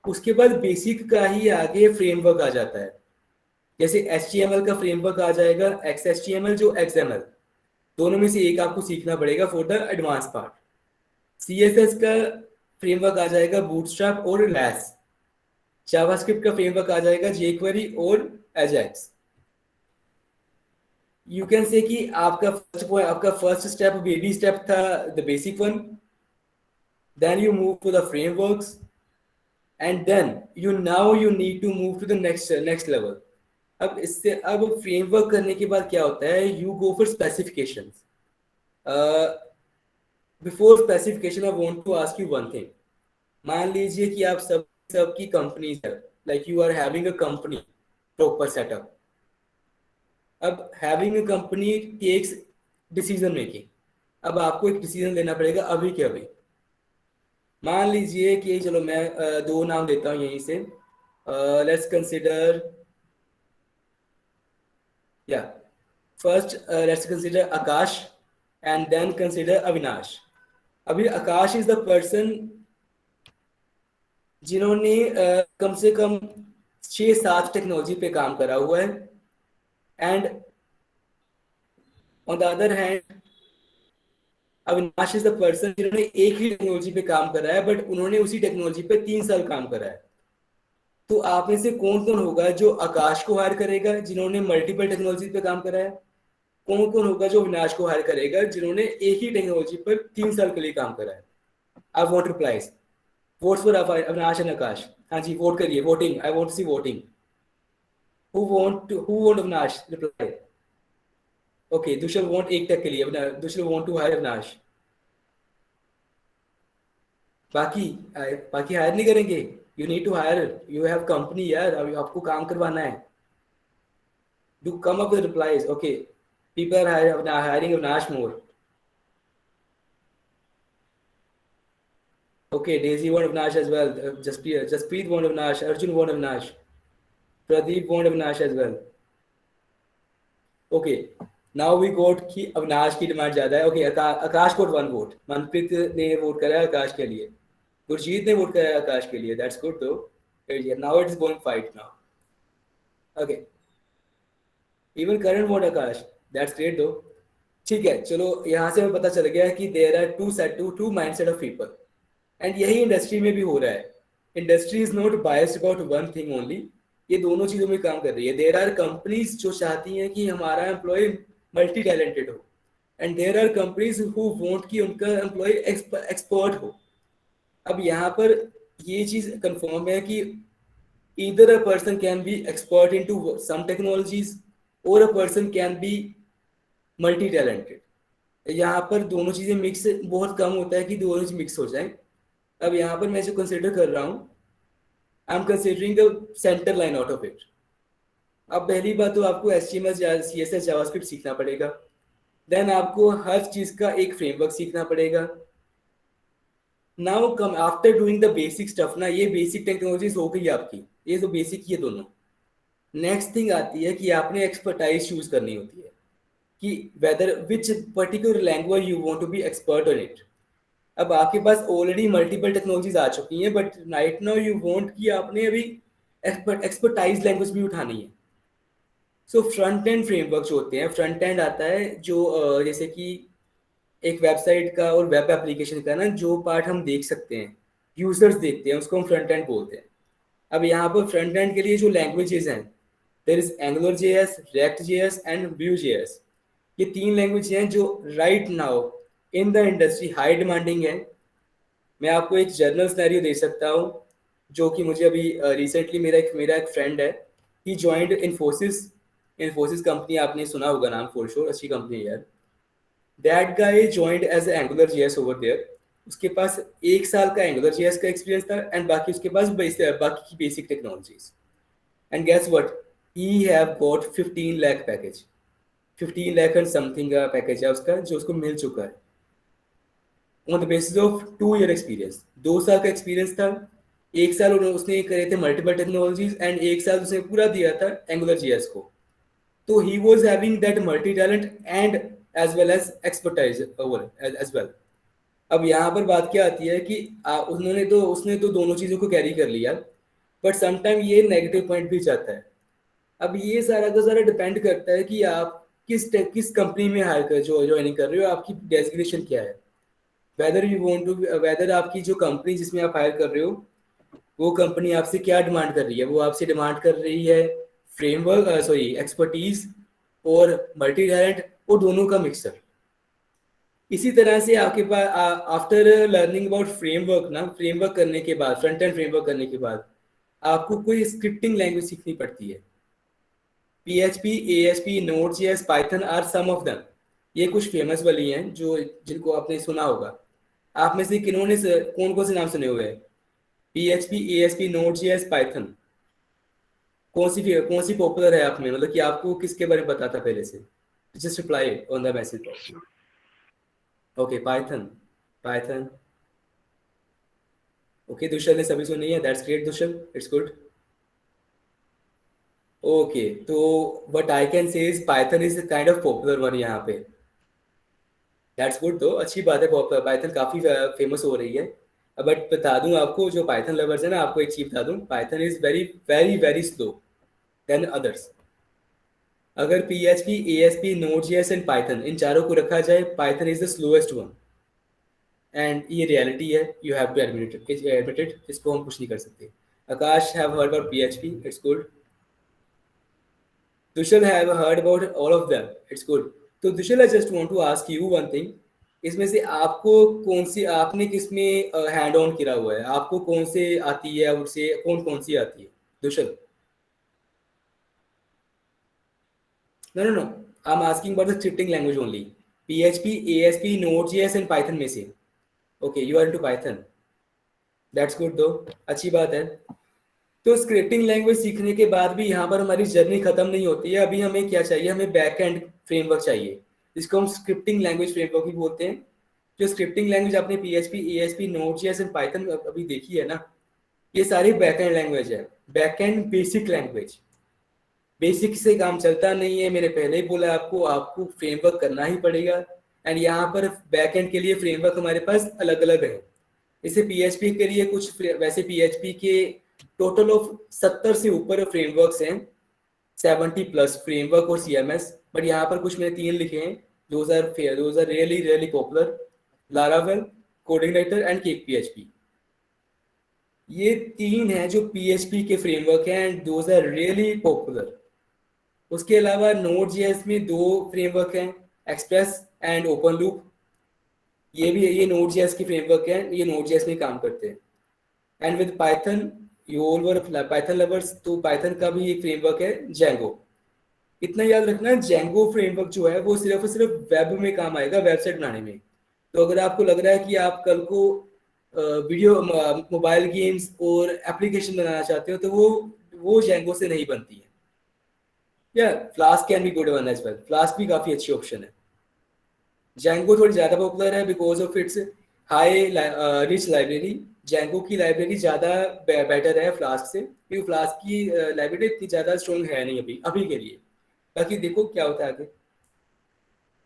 उसके बाद बेसिक का ही आगे फ्रेमवर्क आ जाता है. जैसे HTML का फ्रेमवर्क आ जाएगा XHTML जो XML, दोनों में से एक आपको सीखना पड़ेगा for the advance part. CSS का फ्रेमवर्क आ जाएगा बूटस्ट्रैप और लैस. जावास्क्रिप्ट का फ्रेमवर्क आ जाएगा jQuery और Ajax. यू कैन से कि आपका फर्स्ट स्टेप बेबी स्टेप था the basic one, then you move to the frameworks, and then you need to move to the next level. अब framework करने के बाद क्या होता है, you go for specification. Before specification I want to ask you one thing. मान लीजिए कि आप सबकी कंपनी है, like you are having a company proper setup. अब having a company takes decision making. अब आपको एक डिसीजन लेना पड़ेगा अभी के अभी. मान लीजिए कि चलो मैं 2 नाम देता हूँ यहीं से. Let's consider first let's consider Akash and then consider Avinash. अभी आकाश इज द पर्सन जिन्होंने कम से कम 6-7 टेक्नोलॉजी पे काम करा हुआ है, and on the other hand Avinash is the person जिन्होंने एक ही टेक्नोलॉजी पे काम करा है, बट उन्होंने उसी टेक्नोलॉजी पे 3 साल काम करा है. तो आप में से कौन कौन होगा जो आकाश को हायर करेगा जिन्होंने मल्टीपल टेक्नोलॉजी पे काम करा है? कौन कौन होगा जो अविनाश को हायर करेगा जिन्होंने एक ही टेक्नोलॉजी पर 3 साल के लिए काम करा है? I want replies. Votes for Avinash and Akash. हाँ जी, वोट करिए. Voting, I want see voting. Who want Avinash? Reply. Okay, Dushyal want 1 तक के लिए. Dushyal want to hire Avinash. बाकी हायर नहीं करेंगे. You need to hire, you have company यार, आपको काम करवाना है. Do come up with replies. Okay, people are hiring Avinash more. Okay, Daisy want Avinash as well. Jaspreet want Avinash. Arjun want Avinash. Pradeep want Avinash as well. Okay, now we got कि अविनाश की demand ज्यादा है. Okay, आकाश को 1 vote. Manpreet ने vote करा है आकाश के लिए. गुरजीत ने वोट कराया आकाश के लिए, दैट्स गुड दो। Now it is going fight now. Okay, even Karan vote Akash, that's great दो। ठीक है, चलो यहाँ से हमें पता चल गया कि there are two mindset of people, and यही इंडस्ट्री में भी हो रहा है। Industry is not biased about one thing only, ये दोनों चीजों में काम कर रही है। देयर आर कंपनीज जो चाहती हैं कि हमारा एम्प्लॉय मल्टी टैलेंटेड हो, and there are companies who want कि उनका एम्प्लॉय एक्सपर्ट हो। अब यहाँ पर ये चीज कंफर्म है कि either a person can be expert into some technologies or a person can be multi talented। यहाँ पर दोनों चीजें मिक्स बहुत कम होता है कि दोनों चीज मिक्स हो जाए। अब यहाँ पर मैं जो कंसिडर कर रहा हूँ, I am considering the centre line out of it. अब पहली बात तो आपको HTML CSS जावास्क्रिप्ट सीखना पड़ेगा, देन आपको हर चीज का एक फ्रेमवर्क सीखना पड़ेगा। Now come after doing the basic stuff ना, ये बेसिक टेक्नोलॉजीज हो गई आपकी, ये तो बेसिक ये दोनों। नेक्स्ट थिंग आती है कि आपने एक्सपर्टाइज चूज करनी होती है कि whether which particular language you want to be expert on it. अब आपके पास ऑलरेडी मल्टीपल टेक्नोलॉजीज आ चुकी हैं, but right now you want कि आपने अभी एक्सपर्टाइज लैंग्वेज भी उठानी है। सो फ्रंट एंड फ्रेमवर्क जो होते हैं, फ्रंट एंड आता है जो जैसे कि एक वेबसाइट का और वेब एप्लीकेशन का ना, जो पार्ट हम देख सकते हैं, यूजर्स देखते हैं, उसको हम फ्रंट एंड बोलते हैं। अब यहाँ पर फ्रंट एंड के लिए जो लैंग्वेजेस हैं, there is Angular JS, React JS and Vue JS। ये 3 लैंग्वेज हैं जो right now in the industry high demanding है। मैं आपको एक जर्नल सिनेरियो दे सकता हूँ, जो कि मुझे अभी रिसेंटली मेरा एक फ्रेंड है, ही जॉइंड इन्फोसिस कंपनी, आपने सुना होगा नाम फॉर श्योर, अच्छी कंपनी है यार। That guy joined as Angular JS over there. उसके पास 1 साल का एंगुलर JS का एक्सपीरियंस था, एंड बाकी उसके पास बाकी की basic technologies. And guess what, he have got 15 lakh package, 15 lakh and something का पैकेज है उसका, जो उसको मिल चुका है on the basis of 2 year experience. 2 साल का एक्सपीरियंस था, 1 साल उसने करे थे मल्टीपल टेक्नोलॉजीज, एंड 1 साल उसने पूरा दिया था एंगुलर JS को। तो he was having that multi talent and as well as expertise as well. अब यहाँ पर बात क्या आती है कि उसने तो दोनों चीज़ों को कैरी कर लिया, बट समटाइम ये नेगेटिव पॉइंट भी जाता है। अब ये सारा का सारा डिपेंड करता है कि आप किस कंपनी में हायर कर ज्वाइनिंग कर रहे हो, आपकी डेजिग्नेशन क्या है, वेदर आपकी जो कंपनी जिसमें आप हायर कर रहे हो, वो कंपनी आपसे क्या डिमांड कर रही है। वो आपसे डिमांड कर रही है फ्रेमवर्क एक्सपर्टीज और मल्टी टैलेंट, और दोनों का मिक्सर। इसी तरह से आपके पास आफ्टर लर्निंग अबाउट फ्रेमवर्क करने के बाद, फ्रंट एंड फ्रेमवर्क करने के बाद, आपको कोई स्क्रिप्टिंग लैंग्वेज सीखनी पड़ती है। PHP, ASP, Node.js, Python are some of them. ये कुछ फेमस वाली हैं जिनको आपने सुना होगा। आप में से कौन से नाम सुने हुए हैं? PHP, ASP, Node.js, Python, कौन सी पॉपुलर है आप में, मतलब कि आपको किसके बारे में पता था पहले से? Just reply on the message box. Okay, Python. Okay, दुष्यल ने सभी सुनी है, that's great दुष्यल, it's good. Okay, तो what I can say is Python is kind of popular one यहाँ पे. That's good तो अच्छी बात है, Python काफी फेमस हो रही है। बट बता दूं आपको, जो Python lovers है ना, आपको एक चीज बता दूं, Python is very very very slow than others। अगर PHP, ASP, Node.js and Python, इन चारों को रखा जाए, Python is the slowest one, and ये रियलिटी है, you have to admit it, इसको हम कुछ नहीं कर सकते। Akash have heard about PHP, it's good. Dushal have heard about all of them, it's good. तो Dushal, I just want to ask you one thing, इसमें से आपने किस में हैंड ऑन किया हुआ है, आपको कौन से आती है, उससे कौन सी आती है दुशल? No. I'm asking about the scripting language only. PHP, ASP, Node.js and Python में से। Okay, you are into Python. That's good though, अच्छी बात है। तो स्क्रिप्टिंग लैंग्वेज सीखने के बाद भी यहाँ पर हमारी जर्नी खत्म नहीं होती है। अभी हमें क्या चाहिए? हमें बैक एंड फ्रेमवर्क चाहिए, जिसको हम स्क्रिप्टिंग लैंग्वेज फ्रेमवर्क भी बोलते हैं। जो स्क्रिप्टिंग लैंग्वेज आपने PHP, ASP, Node.js and Python अभी देखी है ना, ये सारी बैक एंड लैंग्वेज है, back and basic language. Basic से काम चलता नहीं है, मैंने पहले ही बोला आपको फ्रेमवर्क करना ही पड़ेगा। एंड यहाँ पर बैकएंड के लिए फ्रेमवर्क हमारे पास अलग अलग है। इसे PHP के लिए कुछ वैसे PHP के टोटल ऑफ 70 से ऊपर फ्रेमवर्क्स हैं, 70+ फ्रेमवर्क और CMS, बट यहाँ पर कुछ मैंने 3 लिखे हैं, those are really popular, Laravel, CodeIgniter and Cake PHP। ये 3 हैं जो PHP के फ्रेमवर्क हैं and those are really popular। उसके अलावा Node.js में 2 फ्रेमवर्क हैं, Express एंड ओपन लूप। ये Node.js की फ्रेमवर्क है, ये Node.js में काम करते हैं। And with Python, you all were Python lovers, तो पाइथन का भी एक फ्रेमवर्क है Django। इतना याद रखना, Django फ्रेमवर्क जो है वो सिर्फ और सिर्फ वेब में काम आएगा, वेबसाइट बनाने में। तो अगर आपको लग रहा है कि आप कल को वीडियो मोबाइल गेम्स और एप्लीकेशन बनाना चाहते हो, तो वो Django से नहीं बनती है। या Flask can be good one as well, Flask भी काफ़ी अच्छी ऑप्शन है। Django थोड़ी ज़्यादा पॉपुलर है because of its high rich library. Django की लाइब्रेरी ज़्यादा बेटर है फ्लास्क से, क्योंकि फ्लास्क की लाइब्रेरी इतनी ज़्यादा स्ट्रॉन्ग है नहीं अभी के लिए। बाकी देखो क्या होता है आगे।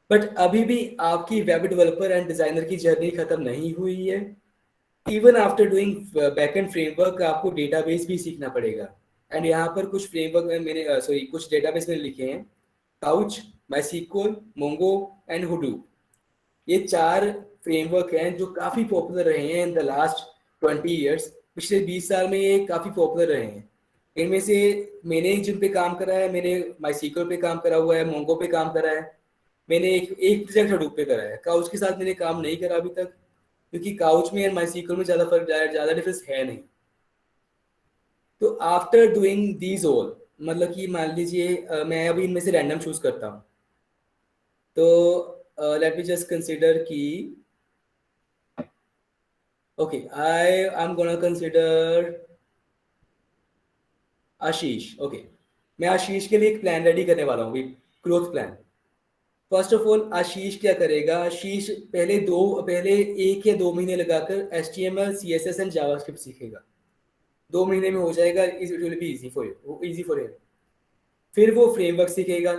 बट अभी भी आपकी वेब डेवलपर एंड डिज़ाइनर की जर्नी ख़त्म नहीं हुई है। Even after doing backend framework आपको डेटाबेस भी सीखना पड़ेगा। एंड यहाँ पर कुछ फ्रेमवर्क कुछ डेटाबेस मैंने लिखे हैं, couch, MySQL, Mongo and Hadoop। ये 4 फ्रेमवर्क हैं जो काफ़ी पॉपुलर रहे हैं इन द लास्ट 20 ईयर्स। पिछले 20 साल में ये काफ़ी पॉपुलर रहे हैं। इनमें से मैंने जिन पे काम करा है, मैंने MySQL पे काम करा हुआ है, Mongo पे काम करा है, मैंने एक प्रोजेक्ट Hadoop पे करा है। काउच के साथ मैंने काम नहीं करा अभी तक, क्योंकि काउच में और MySQL में ज़्यादा डिफरेंस है नहीं। तो आफ्टर डूइंग दीज ऑल, मतलब कि मान लीजिए मैं अभी इनमें से रैंडम चूज करता हूँ, तो लेट मी जस्ट कंसिडर कि okay, I am gonna consider Ashish. Okay, मैं आशीष के लिए एक प्लान रेडी करने वाला हूँ, growth plan. First of all Ashish क्या करेगा, आशीष पहले 1 या 2 महीने लगाकर HTML, CSS एंड जावास्क्रिप्ट सीखेगा। 2 महीने में हो जाएगा, it will be easy for him. फिर वो फ्रेमवर्क सीखेगा।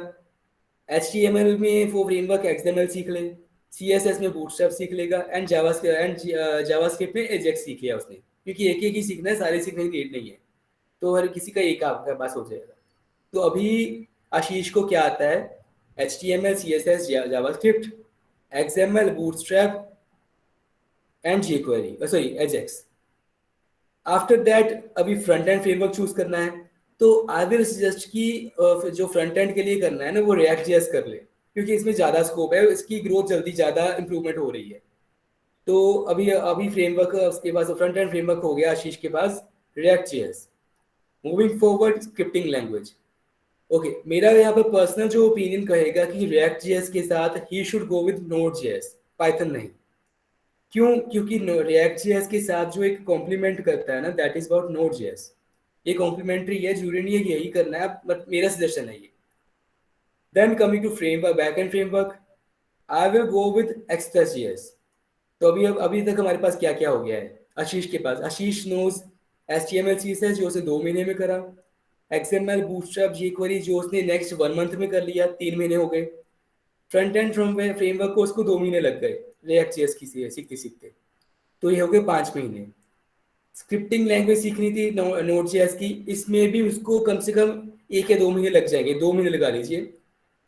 HTML में वो फ्रेमवर्क XML सीख ले, CSS में बूटस्ट्रैप सीख लेगा एंड जावास्क्रिप्ट में एजेक्स सीख लिया उसने, क्योंकि एक ही सीखना है, सारे सीखने की नीड नहीं है, तो हर किसी का एक आपके पास हो जाएगा। तो अभी आशीष को क्या आता है, HTML, CSS, JavaScript, XML, bootstrap and jQuery, Ajax. After that अभी फ्रंट एंड फ्रेमवर्क चूज करना है, तो आई विल सजेस्ट कि जो फ्रंट एंड के लिए करना है ना, वो React.js कर ले, क्योंकि इसमें ज़्यादा स्कोप है, इसकी ग्रोथ जल्दी ज़्यादा इंप्रूवमेंट हो रही है। तो अभी फ्रेमवर्क उसके पास, फ्रंट एंड फ्रेमवर्क हो गया आशीष के पास, React.js। Moving forward, scripting language. Okay, मेरा यहाँ पर पर्सनल जो ओपिनियन कहेगा कि React.js के साथ he should go with Node.js, Python नहीं। क्यों? क्योंकि React.js के साथ जो एक कॉम्प्लीमेंट करता है ना, दैट इज अबाउट Node.js। ये कॉम्प्लीमेंट्री है, जरूरी नहीं है यही करना है, बट मेरा सजेशन है ये। Then coming to framework, backend framework, I will go with Express.js। तो अभी तक हमारे पास क्या क्या हो गया है आशीष के पास। आशीष नोज HTML, CSS जो उसे 2 महीने में करा, XML, बूटस्ट्रैप, jQuery जो उसने नेक्स्ट 1 मंथ में कर लिया, 3 महीने हो गए। फ्रंट एंड फ्रेमवर्क को उसको 2 महीने लग गए React.js की सीखते सीखते, तो ये हो गए 5 महीने। स्क्रिप्टिंग लैंग्वेज सीखनी थी Node.js की, इसमें भी उसको कम से कम 1 या 2 महीने लग जाएंगे, 2 महीने लगा लीजिए,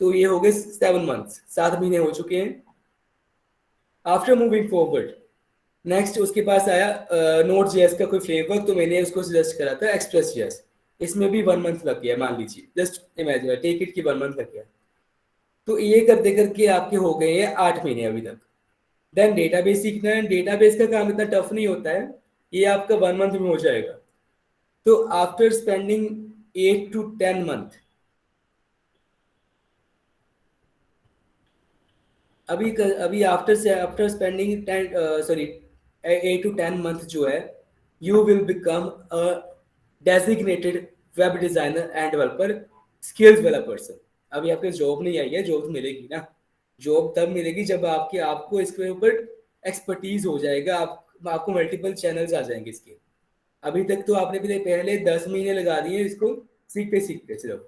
तो ये हो गए 7 मंथ्स, 7 महीने हो चुके हैं। आफ्टर मूविंग फॉरवर्ड, नेक्स्ट उसके पास आया Node.js का कोई फ्रेमवर्क, तो मैंने उसको सजेस्ट करा था Express.js। इसमें भी 1 मंथ लग गया, मान लीजिए, जस्ट इमेजिन, टेक इट की 1 मंथ लग गया। तो ये करते करके आपके हो गए हैं 8 महीने अभी तक। देन डेटाबेस सीखना है, डेटाबेस का काम इतना टफ नहीं होता है, ये आपका 1 मंथ में हो जाएगा। तो आफ्टर स्पेंडिंग 8 to 10 मंथ, अभी आफ्टर स्पेंडिंग 8 to 10 मंथ जो है, you will become a designated web designer and developer, skills वाला पर्सन। अभी आपके जॉब नहीं आई है, जॉब तो मिलेगी ना, जॉब तब मिलेगी जब आपको इसके ऊपर एक्सपर्टीज हो जाएगा, आपको मल्टीपल चैनल्स आ जाएंगे इसके। अभी तक तो आपने पहले 10 महीने लगा दिए इसको सीखते सीखते, सिर्फ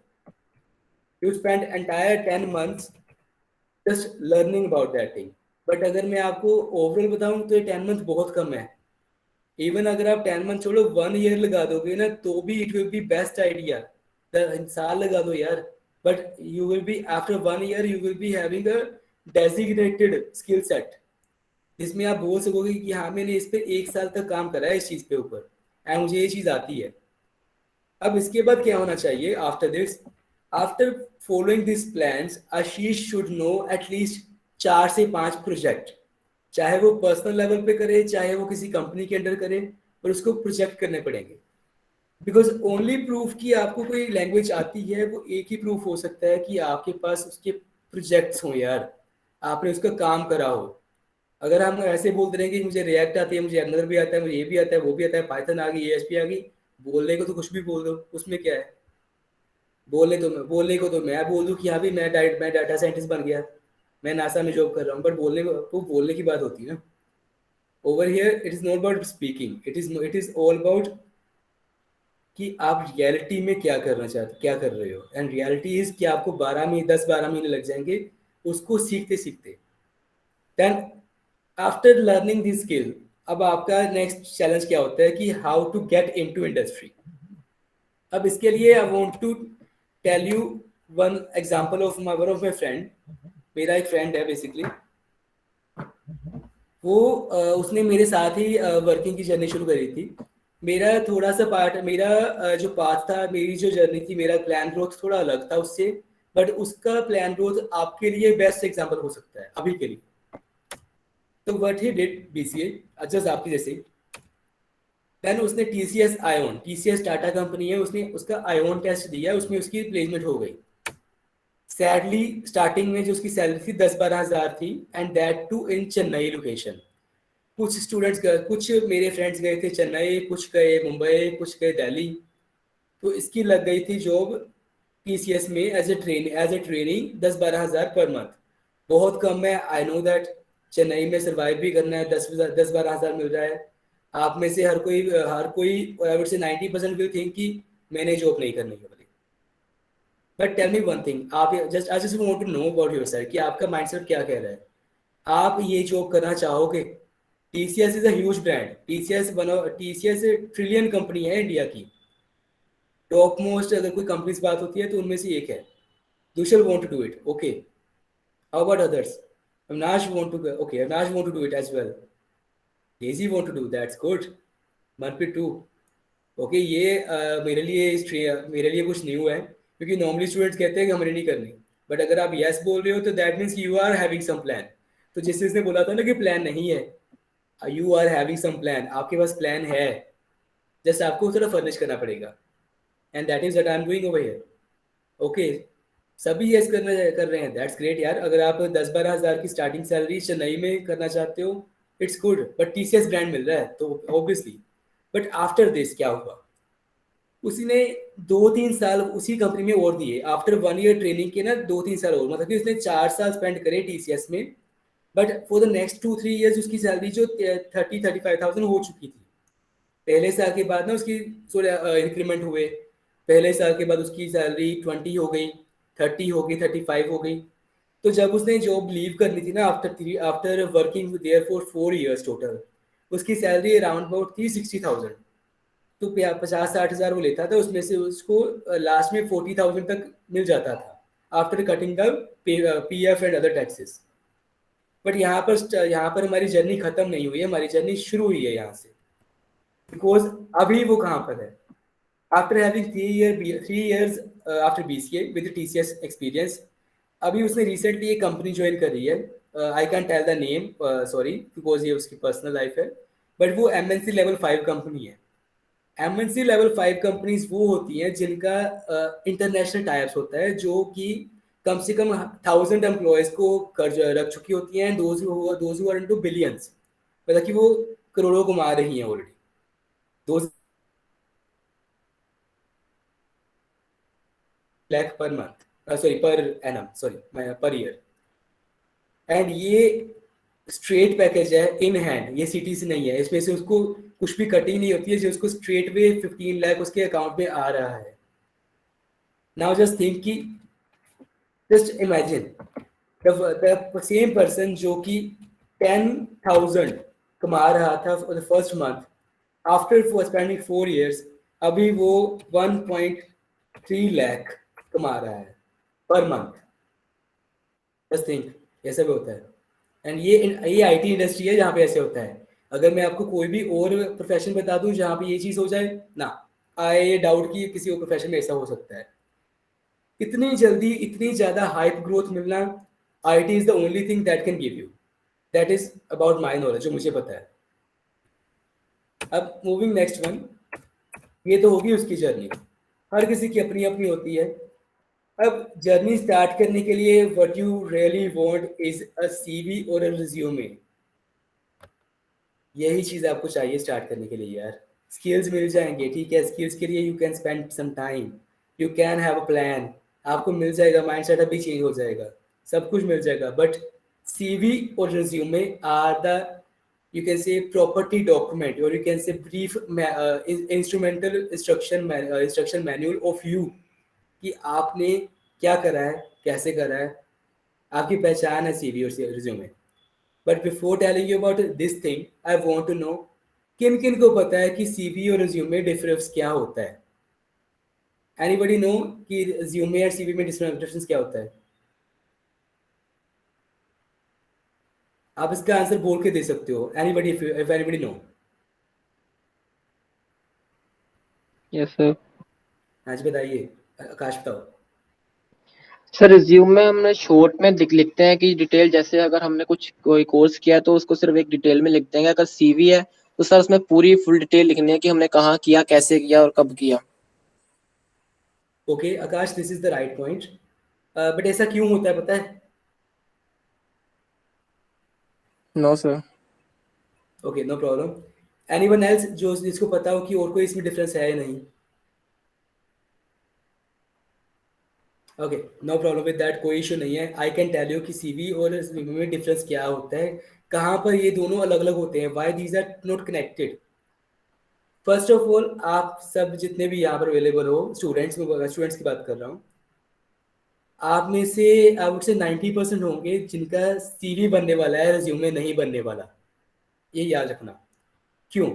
you spend entire 10 months just learning about that thing. But अगर मैं आपको ओवरऑल बताऊं तो ये 10 मंथ बहुत कम है, इवन अगर आप 10 मंथ छोड़ो 1 ईयर लगा दोगे ना तो भी it will be best idea. साल लगा दो यार, but you will be after 1 year you will be having a designated skill set जिसमें आप बोल सकोगे कि हाँ मैंने इस पे 1 साल तक काम करा है इस चीज पे ऊपर एंड मुझे ये चीज आती है। अब इसके बाद क्या होना चाहिए after this? After following this plans Ashish should know at least 4 से 5 प्रोजेक्ट, चाहे वो पर्सनल लेवल पे करे चाहे वो किसी कंपनी के अंडर करे, पर उसको प्रोजेक्ट करने पड़ेंगे। बिकॉज ओनली प्रूफ कि आपको कोई लैंग्वेज आती है वो एक ही प्रूफ हो सकता है कि आपके पास उसके प्रोजेक्ट्स हों यार, आपने उसका काम करा हो। अगर हम ऐसे बोलते रहे कि मुझे रिएक्ट आती है, मुझे एंगुलर भी आता है, मुझे ये भी आता है, वो भी आता है, पाइथन आ गई, एएसपी आ गई, बोलने को तो कुछ भी बोल दो, उसमें क्या है? बोलने को तो मैं बोल दूं कि हाँ भी मैं डाटा साइंटिस्ट बन गया, मैं नासा में जॉब कर रहा हूँ, बट बोलने की बात होती है ना। Over here it is not about speaking, it is all about कि आप रियलिटी में क्या करना चाहते, क्या कर रहे हो। एंड रियलिटी इज कि आपको 10-12 महीने लग जाएंगे उसको सीखते सीखते। Then after learning this skill, अब आपका नेक्स्ट चैलेंज क्या होता है कि how to get into industry. अब इसके लिए I want to tell you one example of one of my friend. मेरा एक फ्रेंड है बेसिकली, वो उसने मेरे साथ ही वर्किंग की जर्नी शुरू करी थी। मेरा थोड़ा सा पार्ट, मेरा जो पाथ था, मेरी जो जर्नी थी, मेरा प्लान ग्रोथ थोड़ा अलग था उससे, बट उसका प्लान ग्रोथ आपके लिए बेस्ट एग्जांपल हो सकता है अभी के लिए। तो what he did BCA just आपकी जैसे, देन उसने TCS ion, TCS Tata company है, उसने उसका आयोन टेस्ट दिया, उसमें उसकी प्लेसमेंट हो गई। सैडली स्टार्टिंग में जो उसकी सैलरी थी 10-12 हज़ार थी, and that too in Chennai location. कुछ स्टूडेंट्स गए, कुछ मेरे फ्रेंड्स गए थे चेन्नई, कुछ गए मुंबई, कुछ गए दिल्ली। तो इसकी लग गई थी जॉब टीसीएस में एज ए ट्रेनिंग 10-12 हज़ार पर मंथ। बहुत कम है, आई नो दैट। चेन्नई में सर्वाइव भी करना है, 10-12 हज़ार मिल रहा है। आप में से हर कोई आई वुड से 90% विल थिंक कि मैंने जॉब नहीं करनी है। But tell me one thing, आप just I just want to know about yourself कि आपका माइंडसेट क्या कह रहा है। आप ये जॉब करना चाहोगे? TCS is a huge brand, TCS trillion company है इंडिया की, टॉप मोस्ट अगर कोई कंपनी से बात होती है तो उनमें से एक है। Dushal want to do it, okay, how about others? Avinash want to, okay, Avinash want to do it as well, Daisy want to do, that's good. Manpreet too, okay, ये मेरे लिए कुछ न्यू है, क्योंकि नॉर्मली स्टूडेंट्स कहते हैं कि हमें नहीं करनी, बट अगर आप यस बोल रहे हो तो that means you are having some plan. तो जिसने बोला था ना कि प्लान नहीं है, you are having some plan, आपके पास प्लान है, जस्ट आपको थोड़ा फर्निश करना पड़ेगा, and that is what I am doing over here. Okay, सभी यस कर रहे हैं, दैट्स ग्रेट यार। अगर आप 10-12 हज़ार की स्टार्टिंग सैलरी चेन्नई में करना चाहते हो, it's good, but TCS brand मिल रहा है तो ऑब्वियसली। बट आफ्टर दिस क्या हुआ? उसी ने 2-3 साल उसी कंपनी में और दिए, आफ्टर 1 ईयर ट्रेनिंग के ना 2-3 साल और, मतलब कि उसने 4 साल स्पेंड करे टीसीएस में, but for the next 2-3 years उसकी सैलरी जो 30-35,000 हो चुकी थी। पहले साल के बाद ना उसकी इंक्रीमेंट हुए, पहले साल के बाद उसकी सैलरी 20 हो गई, 30 हो गई, 35 हो गई। तो जब उसने जॉब लीव करनी थी ना after working there for 4 years total, उसकी सैलरी अराउंड अबाउट थी 60,000। तो 50-60 हज़ार वो लेता था, उसमें से उसको लास्ट में 40,000 तक मिल जाता था after cutting the PF and other taxes. But यहाँ पर हमारी जर्नी खत्म नहीं हुई है, हमारी जर्नी शुरू हुई है यहाँ से। बिकॉज अभी वो कहाँ पर है? After having 3 years after BCA with TCS experience, अभी उसने रिसेंटली एक कंपनी ज्वाइन करी है, I can tell the name, sorry, because ये उसकी पर्सनल लाइफ है, बट वो एमएनसी लेवल 5 कंपनी है। एमएनसी लेवल 5 कंपनीज वो होती हैं जिनका इंटरनेशनल टाइप्स होता है, जो कि कम से कम 1000 एम्प्लॉयज को कर्ज रख चुकी होती हैं, those who are into billions, मतलब कि वो करोड़ों कमा रही हैं already, those lakh per month, sorry per annum, sorry per year. And ये स्ट्रेट पैकेज है इन हैंड, ये सिटी से नहीं है, इसमें से उसको कुछ भी कटिंग नहीं होती है, जो उसको स्ट्रेट वे 15 लाख उसके अकाउंट में आ रहा है। नाउ जस्ट थिंक कि just imagine the same person जो कि 10,000 कमा रहा था for the first month, after spending 4 years अभी वो 1.3 लाख कमा रहा है पर मंथ। जस्ट थिंक, ऐसा भी होता है। एंड ये आईटी इंडस्ट्री है जहाँ पे ऐसे होता है। अगर मैं आपको कोई भी और प्रोफेशन बता दूं जहाँ पे ये चीज़ हो जाए ना, आई डाउट कि किसी और प्रोफेशन में ऐसा हो सकता है। इतनी जल्दी इतनी ज़्यादा हाइप ग्रोथ मिलना, IT is the only thing that can give you. That is about my knowledge, जो मुझे पता है। अब मूविंग नेक्स्ट वन, ये तो होगी उसकी जर्नी, हर किसी की अपनी अपनी होती है। अब जर्नी स्टार्ट करने के लिए what you really want is a CV और अ रिज्यूमे। यही चीज़ आपको चाहिए स्टार्ट करने के लिए यार। स्किल्स मिल जाएंगे, ठीक है, स्किल्स के लिए you can spend some time, you can have a plan, आपको मिल जाएगा, माइंड सेट अभी चेंज हो जाएगा, सब कुछ मिल जाएगा। बट सीवी और resume are the, you can say, property document, or you can say brief instrumental instruction manual of you, कि आपने क्या करा है, कैसे करा है, आपकी पहचान है सीवी और resume. But before telling you about this thing, I want to know किन किन को पता है कि सीवी और रिज्यूमे डिफरेंस क्या होता है। एनीबडी नो कि रिज्यूमे और सीवी में डिफरेंस क्या होता है? आप इसका आंसर बोल के दे सकते हो। Anybody, if anybody know? Yes sir. हाँ जी बताइए, आकाश बताओ। सर रिज्यूम में हमने शॉर्ट में लिखते हैं कि डिटेल, जैसे अगर हमने कोई कोर्स किया है तो उसको सिर्फ एक डिटेल में लिख देंगे। अगर सीवी है तो सर उसमें पूरी फुल डिटेल लिखनी है कि हमने कहाँ किया, कैसे किया और कब किया। Okay Aakash, this is the right point. But ऐसा क्यों होता है पता है? No sir. Okay, no problem. Anyone else जो जिसको पता हो कि और कोई इसमें डिफरेंस है या नहीं? Okay, no problem with that, कोई इशू नहीं है। आई कैन टेल यू कि सीवी और रिज्यूमे में डिफरेंस क्या होता है, कहाँ पर ये दोनों अलग अलग होते हैं, why these are not connected. First of all, आप सब जितने भी यहाँ पर अवेलेबल हो, स्टूडेंट्स की बात कर रहा हूँ, आप में से आई वुड से 90% होंगे जिनका सीवी बनने वाला है, रिज्यूमे नहीं बनने वाला। ये याद रखना। क्यों?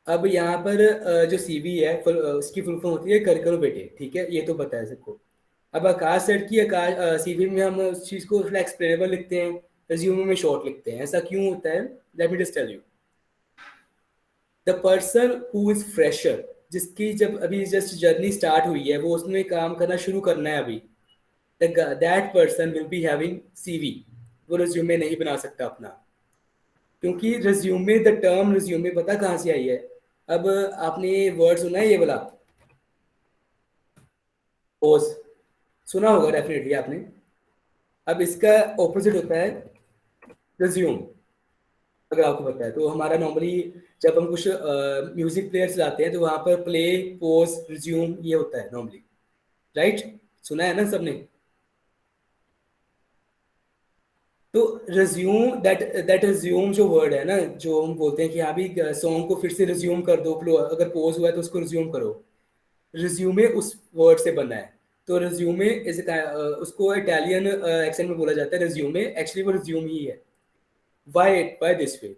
अब यहाँ पर जो सीवी है उसकी फुल फॉर्म होती है करिकुलम बेटे, ठीक है, ये तो पता है सबको। अब आकाश सेट की आकाश सीवी में हम उस चीज़ को एक्सप्लेनेबल लिखते हैं, रिज्यूमे में शॉर्ट लिखते हैं। ऐसा क्यों होता है? Let me just tell you. The person who is fresher, जिसकी जब अभी जस्ट जर्नी स्टार्ट हुई है, वो उसमें काम करना शुरू करना है अभी, that person will be having CV. वो रिज्यूमे नहीं बना सकता अपना, क्योंकि रिज्यूमे, द टर्म रिज्यूमे पता कहाँ से आई है? अब आपने वर्ड सुना है ये वाला, पोज, सुना होगा डेफिनेटली आपने। अब इसका ऑपोजिट होता है रिज्यूम, अगर आपको पता है तो। हमारा नॉर्मली जब हम कुछ म्यूजिक प्लेयर चलाते हैं तो वहाँ पर प्ले, पोज, रिज्यूम ये होता है नॉर्मली, राइट? सुना है ना सबने? तो रिज्यूम, दैट रिज्यूम जो वर्ड है ना, जो हम बोलते हैं कि हाँ भी सॉन्ग को फिर से रिज्यूम कर दो, अगर पोज हुआ है तो उसको रिज्यूम करो, रिज्यूमे उस वर्ड से बना है। तो रिज्यूमे इज उसको इटालियन एक्सेंट में बोला जाता है रिज्यूमे, एक्चुअली वो रिज्यूम ही है। Why this way?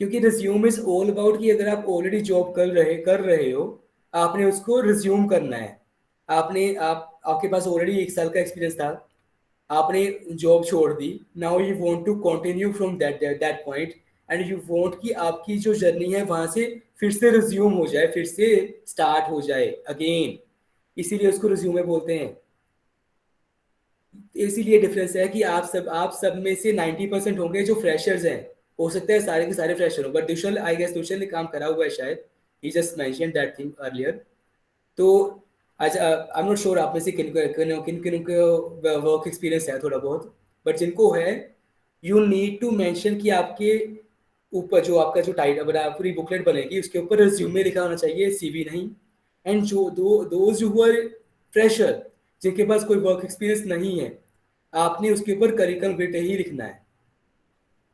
क्योंकि रिज्यूम इज ऑल अबाउट कि अगर आप ऑलरेडी जॉब कर रहे हो, आपने उसको रिज्यूम करना है। आपके पास ऑलरेडी 1 साल का एक्सपीरियंस था, आपने जॉब छोड़ दी, now you want to continue from that point, and you want कि आपकी जो जर्नी है वहां से फिर से रिज्यूम हो जाए, फिर से स्टार्ट हो जाए अगेन, इसीलिए उसको रिज्यूमे बोलते हैं। इसीलिए डिफरेंस है कि आप सब में से 90% होंगे जो फ्रेशर्स हैं। हो सकता है सारे के सारे फ्रेशर हो, बट दुशल, आई गेस दुशल ने काम करा हुआ है शायद, he just mention that thing earlier. तो आज आई एम नॉट श्योर आप में से किन किन को वर्क एक्सपीरियंस है थोड़ा बहुत, बट जिनको है, यू नीड टू मेंशन कि आपके ऊपर जो आपका जो टाइटल पूरी बुकलेट बनेगी उसके ऊपर रिज्यूमे लिखा होना चाहिए, सीवी नहीं। एंड जो दोज हु आर फ्रेशर, जिनके पास कोई वर्क एक्सपीरियंस नहीं है, आपने उसके ऊपर करिकुलम विट ही लिखना है।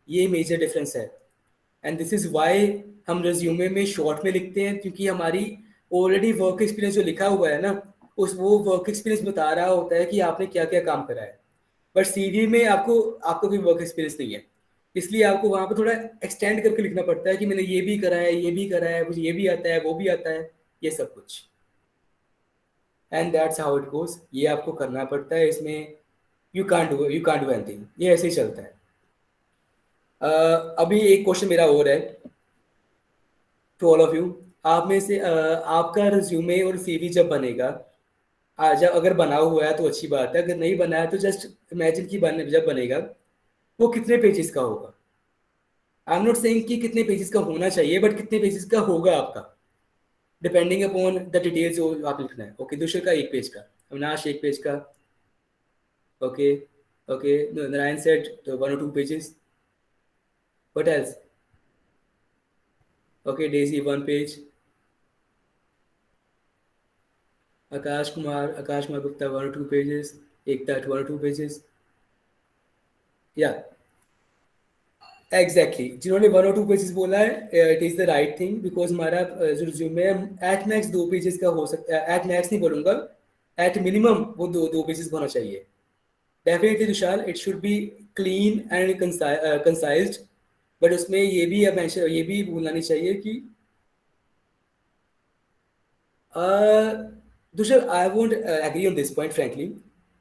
ये मेजर डिफरेंस है। एंड दिस इज वाई हम रिज्यूमे में शॉर्ट में लिखते हैं, क्योंकि हमारी ऑलरेडी वर्क एक्सपीरियंस जो लिखा हुआ है ना, वो वर्क एक्सपीरियंस बता रहा होता है कि आपने क्या क्या काम करा है। बट सीवी में आपको कोई वर्क एक्सपीरियंस नहीं है, इसलिए आपको वहाँ पे थोड़ा एक्सटेंड करके लिखना पड़ता है कि मैंने ये भी करा है, ये भी करा है, मुझे ये भी आता है, वो भी आता है, ये सब कुछ। And that's how it goes. ये आपको करना पड़ता है, इसमें यू कांट डू एनीथिंग, ये ऐसे ही चलता है। अभी एक क्वेश्चन मेरा और है टू ऑल ऑफ यू। आप में से आपका रिज्यूमे और सीवी जब बनेगा, जब अगर बना हुआ है तो अच्छी बात है, अगर नहीं बना है तो जस्ट इमेजिन कि जब बनेगा वो कितने पेजेस का होगा। आई एम नॉट सेइंग कि कितने पेजेस का होना चाहिए, बट कितने पेजेस का होगा आपका, डिपेंडिंग अपॉन द डिटेल्स जो आप लिखना है। ओके, दूसरे का 1 पेज का, अविनाश 1 पेज का, okay okay, Narayan set 1 or 2 pages, what else? Okay, Daisy 1 page, Akash Kumar Gupta 1 or 2 pages, Ekta 1 or 2 pages, yeah, exactly जिन्होंने 1 or 2 पेजेस बोला है, it is the right thing, because हमारा जो resume है at max 2 pages का हो सकता है, एट मैक्स नहीं बोलूँगा, एट मिनिमम वो दो पेजेस होना चाहिए। Definitely Vishal, it should be clean and concised, but उसमें ये भी ये भी भूलना नहीं चाहिए कि Dushal, I won't agree on this point frankly.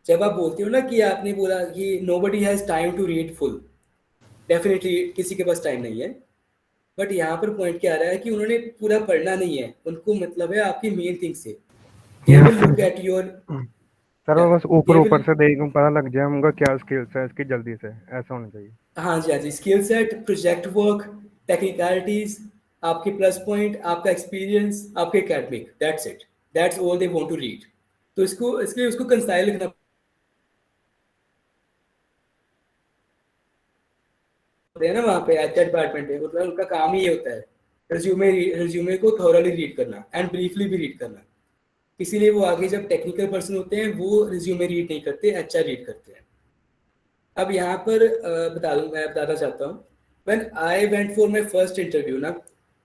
जब आप बोलते हो ना कि आपने बोला कि nobody has time to read full, definitely किसी के पास टाइम नहीं है, बट यहाँ पर पॉइंट क्या आ रहा है कि उन्होंने पूरा पढ़ना नहीं है, उनको मतलब है आपकी मेन थिंग से। They will look at your, sir वो बस ऊपर से देख पता लग जाए उनका क्या स्किल्स है इसकी, जल्दी से ऐसा होना चाहिए। हाँ जी, skill set, project work, technicalities, आपके प्लस पॉइंट, आपका एक्सपीरियंस, आपके academic, that's it, that's all they want to read. तो इसलिए उसको कंसाइल लिखना होता है ना वहाँ पे एचआर डिपार्टमेंट है, मतलब उनका काम ही ये होता है रिज्यूमे को थॉरली रीड करना एंड ब्रीफली भी रीड करना। इसीलिए वो आगे जब टेक्निकल पर्सन होते हैं वो रिज्यूमे रीड नहीं करते, एचआर रीड करते हैं। अब यहाँ पर मैं बताना चाहता हूँ, when I went for my first interview ना,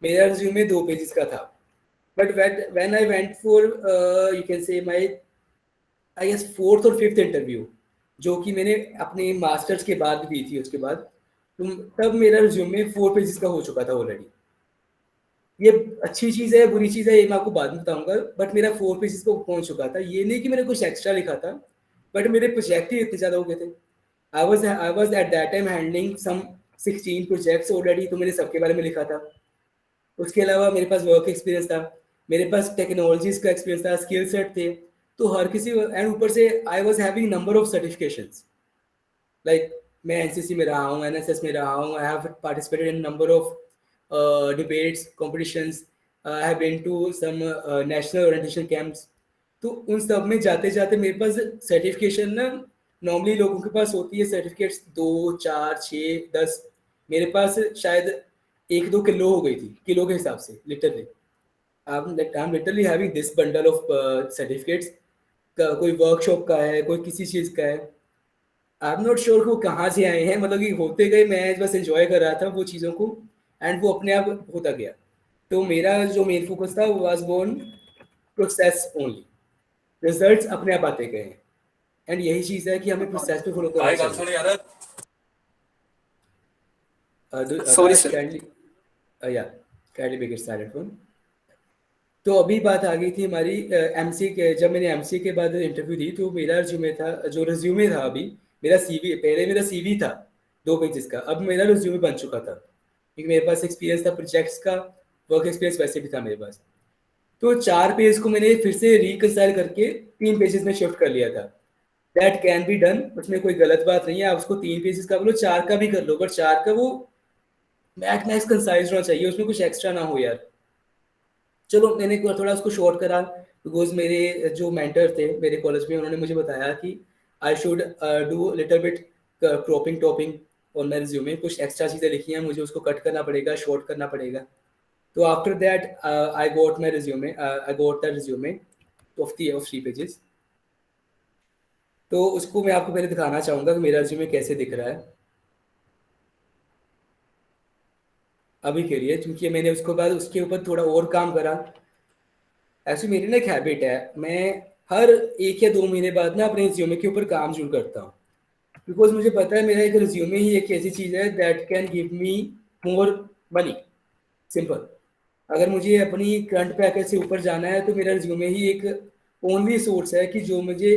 मेरा रिज्यूमे 2 पेजेस का था, but when I went for you can say my I guess 4th और 5th इंटरव्यू, जो कि मैंने अपने मास्टर्स के बाद दी थी, उसके बाद तब मेरा रिज्यूमे 4 पेजेस का हो चुका था ऑलरेडी। ये अच्छी चीज़ है, बुरी चीज़ है, ये मैं आपको बाद में बताऊंगा, बट मेरा 4 पेजेस को पहुंच चुका था। ये नहीं कि मैंने कुछ एक्स्ट्रा लिखा था, बट मेरे प्रोजेक्ट ही इतने ज़्यादा हो गए थे। I was at that time handling some 16 projects already, तो मैंने सबके बारे में लिखा था। उसके अलावा मेरे पास वर्क एक्सपीरियंस था, मेरे पास टेक्नोलॉजीज का एक्सपीरियंस था, स्किल सेट थे, तो हर किसी, एंड ऊपर से I was having number of certifications, like मैं एनसीसी में रहा हूँ, एनएसएस में रहा हूँ, I have participated in number of debates, competitions, I have been to some national orientation camps. तो उन सब में जाते जाते मेरे पास सर्टिफिकेशन ना, नॉर्मली लोगों के पास होती है सर्टिफिकेट्स 2, 4, 6, 10, मेरे पास शायद 1-2 किलो हो गई थी, किलो के हिसाब से literally. I am literally having this bundle of certificates, कोई वर्कशॉप का है, कोई किसी चीज़ का है, आई एम नॉट श्योर वो कहाँ से आए हैं, मतलब कि होते गए, मैं बस एंजॉय कर रहा था वो चीज़ों को, एंड वो अपने आप होता गया। तो मेरा जो मेन फोकस था वो was born process only, results अपने आप आते गए हैं, एंड यही चीज़ है कि हमें प्रोसेस पे फॉलो करना चाहिए। Sorry, sir. Kindly big silent phone. तो अभी बात आ गई थी हमारी एमसी के, जब मैंने एमसी के बाद इंटरव्यू दी तो मेरा रिज्यूमे था अभी, मेरा सीवी, पहले मेरा सीवी था 2 पेजेस का, अब मेरा रिज्यूमे बन चुका था, क्योंकि मेरे पास एक्सपीरियंस था प्रोजेक्ट्स का, वर्क एक्सपीरियंस वैसे भी था मेरे पास। तो 4 पेज को मैंने फिर से रिकंसाइल करके 3 पेजेस में शिफ्ट कर लिया था। दैट कैन बी डन, उसमें कोई गलत बात नहीं है, आप उसको 3 पेजेस का बोलो, 4 का भी कर लो, बट 4 का वो मैक्स कंसाइज होना चाहिए, उसमें कुछ एक्स्ट्रा ना हो यार। चलो मैंने थोड़ा उसको शॉर्ट करा, बिकॉज मेरे जो मेंटर थे मेरे कॉलेज में, उन्होंने मुझे बताया कि I should do little bit cropping topping on my resume, कुछ एक्स्ट्रा चीज़ें लिखी हैं, मुझे उसको कट करना पड़ेगा, शॉर्ट करना पड़ेगा। तो after that I got my resume, I got that resume of 3 pages. तो उसको मैं आपको पहले दिखाना चाहूँगा कि मेरा रिज्यूमे कैसे दिख रहा है अभी के लिए, क्योंकि मैंने उसके बाद उसके ऊपर थोड़ा और काम करा। ऐसी मेरी ना एक हैबिट है, मैं हर 1 या 2 महीने बाद ना अपने रिज्यूमे के ऊपर काम जरूर करता हूँ। बिकॉज मुझे पता है मेरा एक रिज्यूमे ही एक ऐसी चीज़ है that can give me more money, simple. अगर मुझे अपनी करंट पैकेज से ऊपर जाना है तो मेरा रिज्यूमे ही एक ओनली सोर्स है कि जो मुझे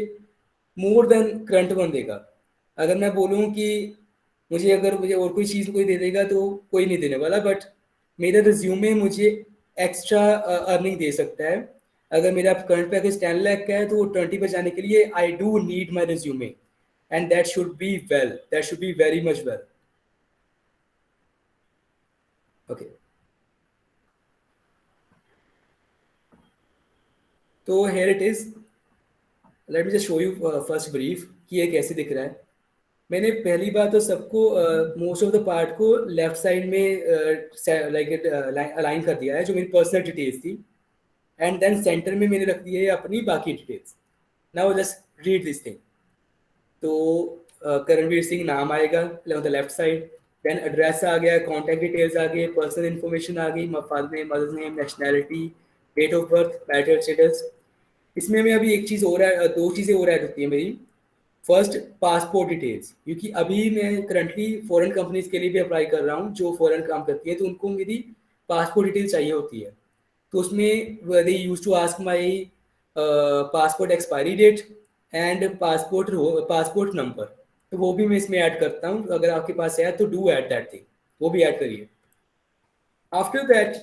मोर देन करंट वन देगा। अगर मैं बोलूँ कि मुझे और कोई चीज़ कोई दे देगा तो कोई नहीं देने वाला, बट मेरा रिज्यूमे मुझे एक्स्ट्रा अर्निंग दे सकता है। अगर मेरा करंट पैकेज 10 लाख का है तो 20 पे जाने के लिए I do need my resume, and that should be well, that should be very much well. Okay, तो here it is, let me just show you first brief कि ये कैसे दिख रहा है। मैंने पहली बार तो सबको मोस्ट ऑफ द पार्ट को लेफ्ट साइड में लाइक अलाइन कर दिया है जो मेरी पर्सनल डिटेल्स थी, एंड देन सेंटर में मैंने रख दिया है अपनी बाकी details. Now just read this thing. तो करणवीर सिंह नाम आएगा on the left side, then address आ गया, कॉन्टैक्ट डिटेल्स आ गए, पर्सनल इन्फॉर्मेशन आ गई, father name, mother name, nationality, date of birth, marital status. इसमें मैं अभी एक चीज़ और दो चीज़ें और ऐड होती है मेरी। फर्स्ट, पासपोर्ट डिटेल्स, क्योंकि अभी मैं करंटली फॉरेन कंपनीज के लिए भी अप्लाई कर रहा हूँ जो फॉरेन काम करती है, तो उनको मेरी पासपोर्ट डिटेल्स चाहिए होती है। तो उसमें they use to ask my passport expiry date and passport number, तो वो भी मैं इसमें ऐड करता हूँ। अगर आपके पास है तो डू ऐड दैट थिंग, वो भी ऐड करिए। आफ्टर दैट,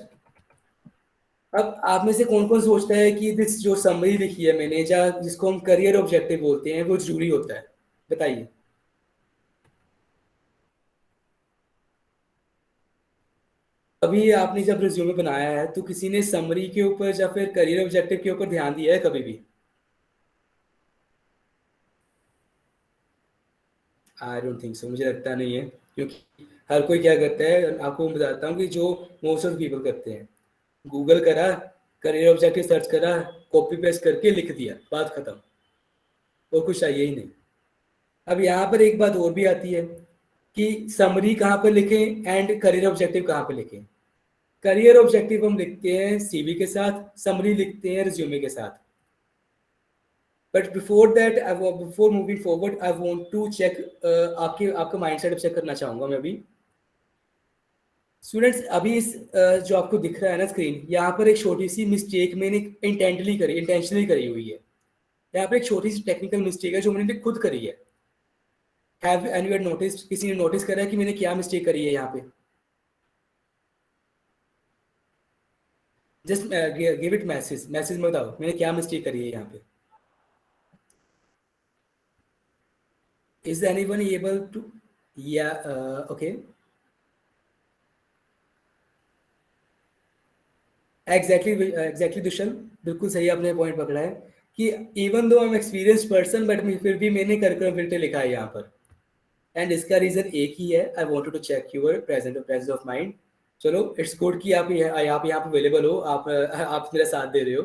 अब आप में से कौन कौन सोचता है कि दिस जो समरी लिखी है मैंने, जिसको हम करियर ऑब्जेक्टिव बोलते हैं, वो जरूरी होता है? बताइए। अभी आपने जब रिज्यूमे बनाया है तो किसी ने समरी के ऊपर या फिर करियर ऑब्जेक्टिव के ऊपर ध्यान दिया है कभी भी? आई डोंट थिंक सो, मुझे लगता नहीं है, क्योंकि हर कोई क्या करता है, आपको मैं बताता हूँ कि जो मोस्ट ऑफ पीपल करते हैं, गूगल करा, करियर ऑब्जेक्टिव सर्च करा, कॉपी पेस्ट करके लिख दिया, बात खत्म, और कुछ चाहिए ही नहीं। अब यहाँ पर एक बात और भी आती है कि समरी कहाँ पर लिखें एंड करियर ऑब्जेक्टिव कहाँ पर लिखें। करियर ऑब्जेक्टिव हम लिखते हैं सीवी के साथ, समरी लिखते हैं रिज्यूमे के साथ। But before that, before moving forward, I want to check, आपका माइंडसेट चेक करना चाहूँगा मैं अभी। स्टूडेंट्स, अभी इस जो आपको दिख रहा है ना स्क्रीन, यहाँ पर एक छोटी सी मिस्टेक मैंने इंटेंशनली करी हुई है। यहाँ पर एक छोटी सी टेक्निकल मिस्टेक है जो मैंने खुद करी है। Have anyone noticed? किसी ने नोटिस करा है कि मैंने क्या मिस्टेक करी है यहाँ पे? जस्ट गिव इट मैसेज में बताओ मैंने क्या मिस्टेक करी है यहाँ पे। Is anyone able to? या ओके, एग्जैक्टली दुष्यंत, बिल्कुल सही आपने पॉइंट पकड़ा है कि even though I am experienced person, but फिर भी मैंने करिकुलम फिल्टर लिखा है यहाँ पर, एंड इसका रीजन एक ही है, I wanted to check your presence of mind. चलो, इट्स गुड कि आप यहाँ पे अवेलेबल हो, आप मेरा साथ दे रहे हो,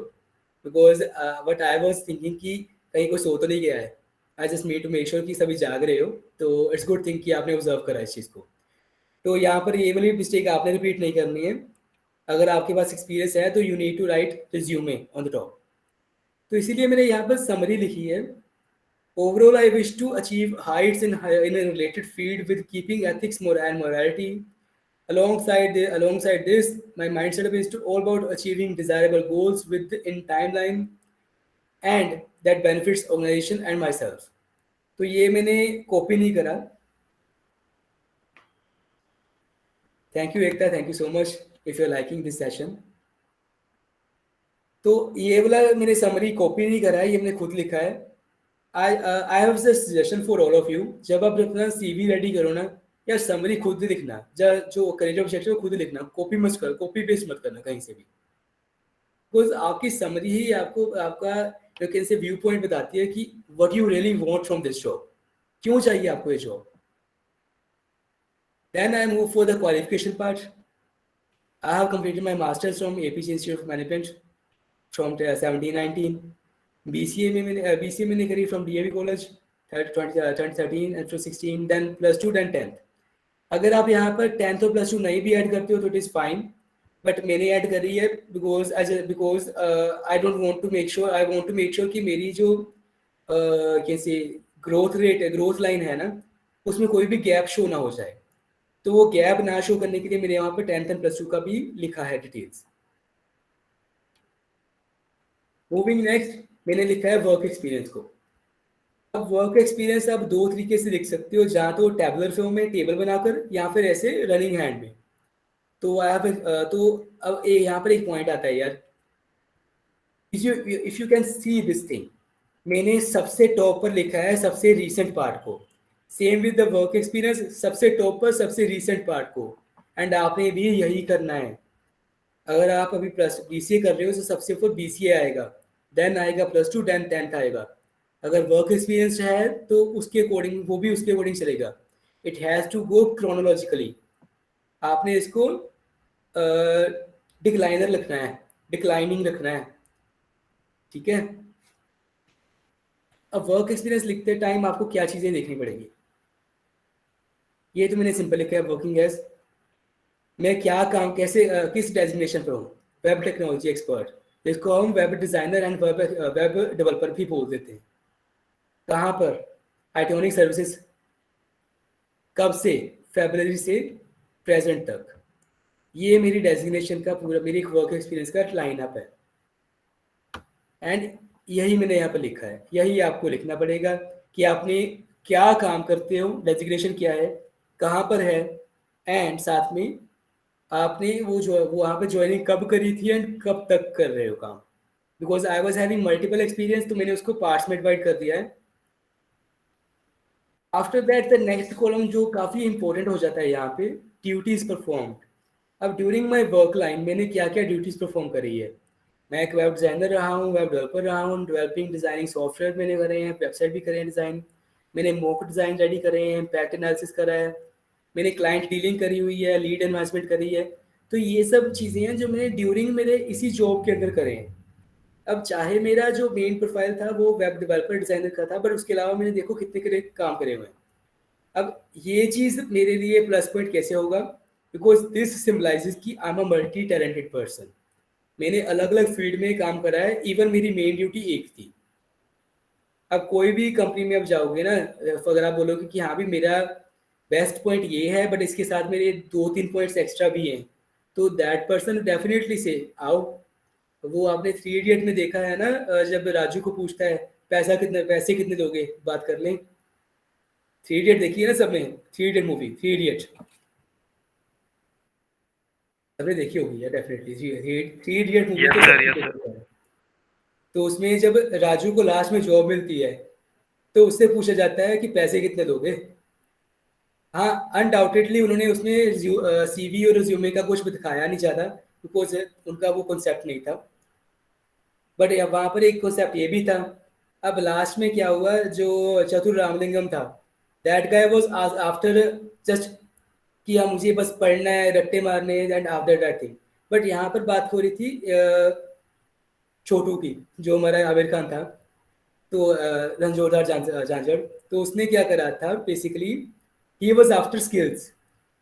because but I was thinking कि कहीं कोई सो तो नहीं गया है। I just need to make sure कि सभी जाग रहे हो, तो इट्स गुड थिंग कि आपने ऑब्जर्व करा इस चीज़ को। तो यहाँ पर ये वाली मिस्टेक आपने रिपीट नहीं करनी है। अगर आपके पास एक्सपीरियंस है तो you need to write resume on the top. तो इसीलिए मैंने यहाँ पर समरी लिखी है। Overall, I wish to achieve heights in a related field with keeping ethics and morality. Alongside this, my mindset is to all about achieving desirable goals within timeline and that benefits organization and myself. तो ये मैंने copy नहीं करा। Thank you Ekta, thank you so much if you are liking this session. तो ये वाला मैंने summary copy नहीं करा है, ये मैंने खुद लिखा है। I have a suggestion for all of you, जब आप अपना CV रेडी करो ना, या समरी खुद लिखना, जो करियर ऑब्जेक्टिव खुद लिखना, कॉपी पेस्ट मत करना कहीं से भी, बिकॉज आपकी समरी ही आपको आपका वैकेंसी व्यू पॉइंट बताती है कि what you really want from this job, क्यों चाहिए आपको ये job. Then I move for the qualification part. I have completed my masters from APC institute of management from 1719। BCA मैंने करी फ्रॉम DAV college 2013 and 16, then +2 then 10th। अगर आप यहाँ पर 10th और +2 नहीं भी ऐड करते हो तो इट इज़ फाइन, बट मैंने ऐड करी है because I want to make sure कि मेरी जो कैसे ग्रोथ लाइन है ना, उसमें कोई भी गैप शो ना हो जाए। तो वो गैप ना शो करने के लिए मैंने यहाँ पे 10th एंड +2 का भी लिखा है डिटेल्स। मूविंग नेक्स्ट, मैंने लिखा है वर्क एक्सपीरियंस को। अब वर्क एक्सपीरियंस आप दो तरीके से लिख सकते हो, जहाँ तो टैबुलर फॉर्म में टेबल बनाकर, या फिर ऐसे रनिंग हैंड में। तो अब यहाँ पर एक पॉइंट आता है यार, if you can see this thing, मैंने सबसे टॉप पर लिखा है सबसे रीसेंट पार्ट को। Same with the work experience, सबसे टॉप पर सबसे रीसेंट पार्ट को। एंड आपने भी यही करना है। अगर आप अभी BCA कर रहे हो तो सबसे ऊपर BCA आएगा, देन आएगा +2, देन 10th आएगा। अगर वर्क एक्सपीरियंस है तो उसके अकॉर्डिंग, वो भी उसके अकॉर्डिंग चलेगा। It has to go chronologically. आपने इसको डिक्लाइनर लिखना है, डिक्लाइनिंग रखना है, ठीक है। अब वर्क एक्सपीरियंस लिखते टाइम आपको क्या चीज़ें देखनी पड़ेगी, ये तो मैंने सिंपल लिखा है, वर्किंग एज, मैं क्या काम कैसे किस डेजिग्नेशन पर हूँ, वेब टेक्नोलॉजी एक्सपर्ट, जिसको हम web designer and web developer भी बोल देते हैं। कहाँ पर, आइटोनिक सर्विसेज। कब से, फरवरी से प्रेजेंट तक। ये मेरी डेजिग्नेशन का पूरा, मेरी वर्क एक्सपीरियंस का लाइनअप है। एंड यही मैंने यहाँ पर लिखा है, यही आपको लिखना पड़ेगा कि आपने क्या काम करते हो, डेजिग्नेशन क्या है, कहाँ पर है, एंड साथ में आपने वो वहाँ पर ज्वाइनिंग कब करी थी एंड कब तक कर रहे हो काम। Because I was having multiple experience, तो मैंने उसको पार्ट्स में डिवाइड कर दिया है। After that the next column जो काफ़ी इंपॉर्टेंट हो जाता है यहाँ पे, ड्यूटीज परफॉर्म। अब ड्यूरिंग माई वर्क लाइन मैंने क्या क्या ड्यूटीज परफॉर्म करी है। मैं एक वेब डिज़ाइनर रहा हूँ, वेब डेवलपर रहा हूँ, डेवलपिंग डिज़ाइनिंग सॉफ्टवेयर मैंने करे हैं, वेबसाइट भी करे हैं डिज़ाइन, मैंने मॉक डिज़ाइन रेडी करे हैं, पैट एनालिसिस करा है, मैंने क्लाइंट डीलिंग करी हुई है, लीड एनवाइसमेंट करी है। तो ये सब चीज़ें हैं जो मैंने ड्यूरिंग मेरे इसी जॉब के अंदर करे हैं। अब चाहे मेरा जो मेन प्रोफाइल था वो वेब डेवलपर डिज़ाइनर का था, बट उसके अलावा मैंने देखो कितने काम करे हुए हैं। अब ये चीज़ मेरे लिए प्लस पॉइंट कैसे होगा, बिकॉज दिस सिम्बलाइजेस कि I am a multi talented person. मैंने अलग अलग फील्ड में काम करा है, इवन मेरी मेन ड्यूटी एक थी। अब कोई भी कंपनी में अब जाओगे ना, अगर आप बोलोगे कि हाँ भी मेरा बेस्ट पॉइंट ये है बट इसके साथ मेरे 2-3 पॉइंट्स एक्स्ट्रा भी हैं, तो दैट पर्सन डेफिनेटली से आओ। वो आपने 3 इडियट में देखा है ना, जब राजू को पूछता है पैसे कितने दोगे, बात कर लें। 3 इडियट देखी है ना सबने, 3 इडियट मूवी, 3 इडियट सबने देखी होगी यार डेफिनेटली। 3 इडियट मूवी Yes तो sir, सबने yes sir. देखी है। तो उसमें जब राजू को लास्ट में जॉब मिलती है तो उससे पूछा जाता है कि पैसे कितने दोगे। हाँ, अनडाउटेडली उन्होंने उसमें CV और रिज्यूमे का कुछ दिखाया नहीं ज़्यादा, बिकॉज उनका वो कॉन्सेप्ट नहीं था। बट वहाँ पर एक कॉन्सेप्ट ये भी था। अब लास्ट में क्या हुआ, जो चतुर रामलिंगम था, that guy was after just कि हाँ मुझे बस पढ़ना है, रट्टे मारने and after that thing. But यहाँ पर बात हो रही थी छोटू की, जो हमारा आमिर खान था, तो रणजोधर झांझड़। तो उसने क्या करा था basically, he was after skills.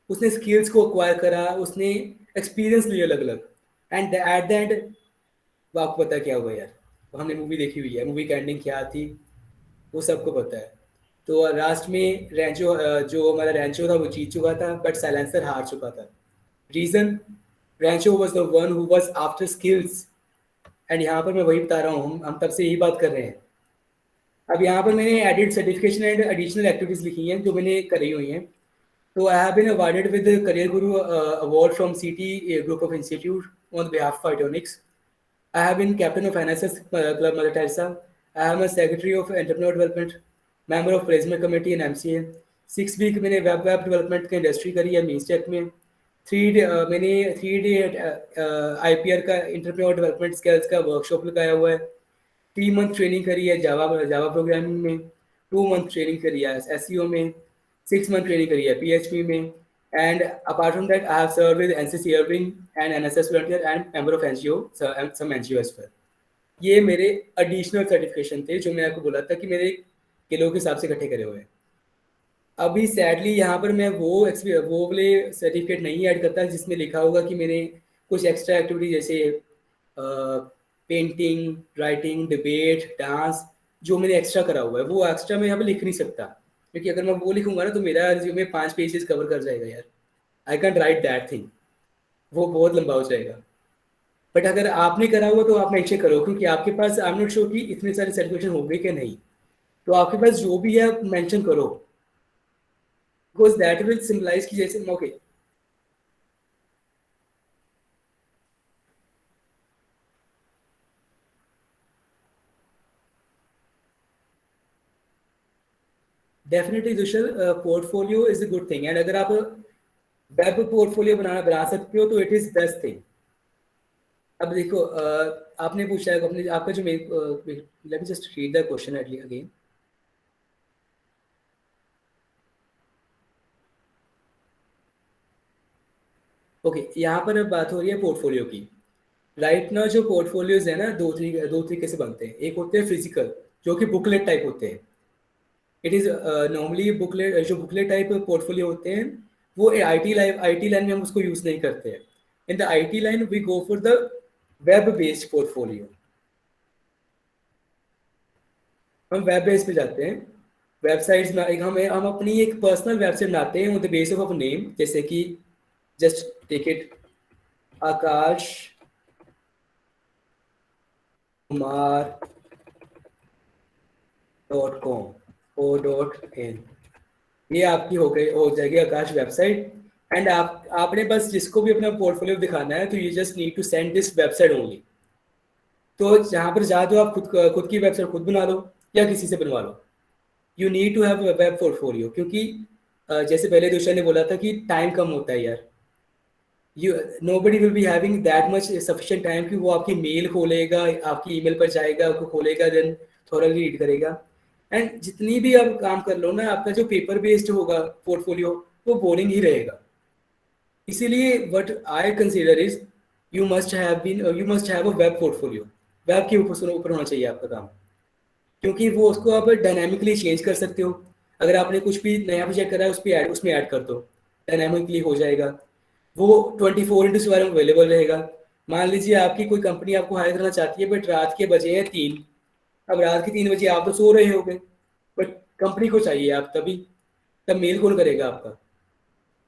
उसने स्किल्स को अक्वायर करा, उसने एक्सपीरियंस लिया अलग अलग, एंड एट द एंड आपको पता क्या हुआ यार, हमने मूवी देखी हुई है, मूवी की एंडिंग क्या थी वो सबको पता है। तो लास्ट में रैंचो, जो हमारा रैंचो था वो जीत चुका था, बट साइलेंसर हार चुका था। Reason, Rancho was the one who was after skills. And यहाँ पर मैं वही बता रहा हूँ, हम तब से यही बात कर रहे हैं। अब यहाँ पर मैंने added certification and additional activities लिखी हैं जो मैंने करी हुई हैं। तो I have been awarded with career guru award from CT group of institute on behalf of Phytonics. I have been captain of NSS Club Mother Teresa. I am a secretary of entrepreneur development, member of placement committee in MCA. 6 week मैंने web development की industry करी है मीनस्टेक में। 3 day IPR का entrepreneur development skills का workshop लगाया हुआ है। 3 मंथ ट्रेनिंग करी है जावा प्रोग्रामिंग में, 2 मंथ ट्रेनिंग करी है SEO में, 6 मंथ ट्रेनिंग करी है PHP में। And apart from that, I have served with NCC Irving and NSS volunteer and member of NGO, some NGO as well. ये मेरे एडिशनल सर्टिफिकेशन थे जो मैंने आपको बोला था कि मेरे किलो के हिसाब से इकट्ठे करे हुए हैं। अभी सैडली यहाँ पर मैं वो वाले सर्टिफिकेट नहीं ऐड करता जिसमें लिखा होगा कि मैंने कुछ एक्स्ट्रा एक्टिविटी जैसे पेंटिंग, राइटिंग, डिबेट, डांस, जो मैंने एक्स्ट्रा करा हुआ है वो एक्स्ट्रा मैं यहाँ पर लिख नहीं सकता। क्योंकि अगर मैं वो लिखूंगा ना तो मेरा रिज्यूमे 5 पेजेस कवर कर जाएगा यार। I can't right that thing, वो बहुत लंबा हो जाएगा। बट अगर आपने करा हुआ तो आप मेंशन करो, क्योंकि आपके पास आई एम नॉट श्योर कि इतने सारे सर्टिफिकेशन हो गए कि नहीं, तो आपके पास जो भी है मेंशन करो, बिकॉज दैट विल सिंबलाइज कि जैसे okay. Definitely Dushal, portfolio is a good thing, and अगर आप वेब पोर्टफोलियो बना सकते हो तो इट इज बेस्ट थिंग। अब देखो आपने पूछा है अपने आपका जो main, late me just read the question again. Okay, यहाँ पर अब बात हो रही है पोर्टफोलियो की। राइट ना, जो पोर्टफोलियोज है ना, दो तरीके से बनते हैं। एक होते हैं फिजिकल, जो कि बुकलेट टाइप होते हैं। इट इज नॉर्मली बुकलेट, जो बुकलेट टाइप पोर्टफोलियो होते हैं वो आईटी लाइन में हम उसको यूज नहीं करते हैं। In the IT line we go for the web based portfolio. हम वेब बेस पे जाते हैं, वेबसाइट्स में हम अपनी एक पर्सनल वेबसाइट बनाते हैं on the base of name, जैसे कि just take it Aakash Kumar .com ये आपकी हो जाएगी आकाश वेबसाइट। एंड आपने बस जिसको भी अपना पोर्टफोलियो दिखाना है तो you just need to send this website only. तो जहाँ पर जा दो, आप खुद की वेबसाइट खुद बना लो या किसी से बनवा लो। You need to have web portfolio, क्योंकि जैसे पहले दुष्यंत ने बोला था कि टाइम कम होता है यार। You nobody will be having that much sufficient time कि वो आपकी मेल खोलेगा, आपकी ईमेल पर जाएगा, आपको खोलेगा, देन थोरली रीड करेगा। एंड जितनी भी आप काम कर लो ना, आपका जो पेपर बेस्ड होगा पोर्टफोलियो वो बोरिंग ही रहेगा। इसीलिए what I consider is you must have a web portfolio. Web के ऊपर होना चाहिए आपका काम, क्योंकि वो उसको आप डायनामिकली चेंज कर सकते हो। अगर आपने कुछ भी नया प्रोजेक्ट करा है उसमें ऐड कर दो, डायनामिकली हो जाएगा। वो 24/7 अवेलेबल रहेगा। मान लीजिए आपकी कोई कंपनी आपको हायर करना चाहती है, बट रात के बजे हैं 3। अब रात के 3 बजे आप तो सो रहे होगे, बट कंपनी को चाहिए आप तभी, तब मेल कौन करेगा आपका?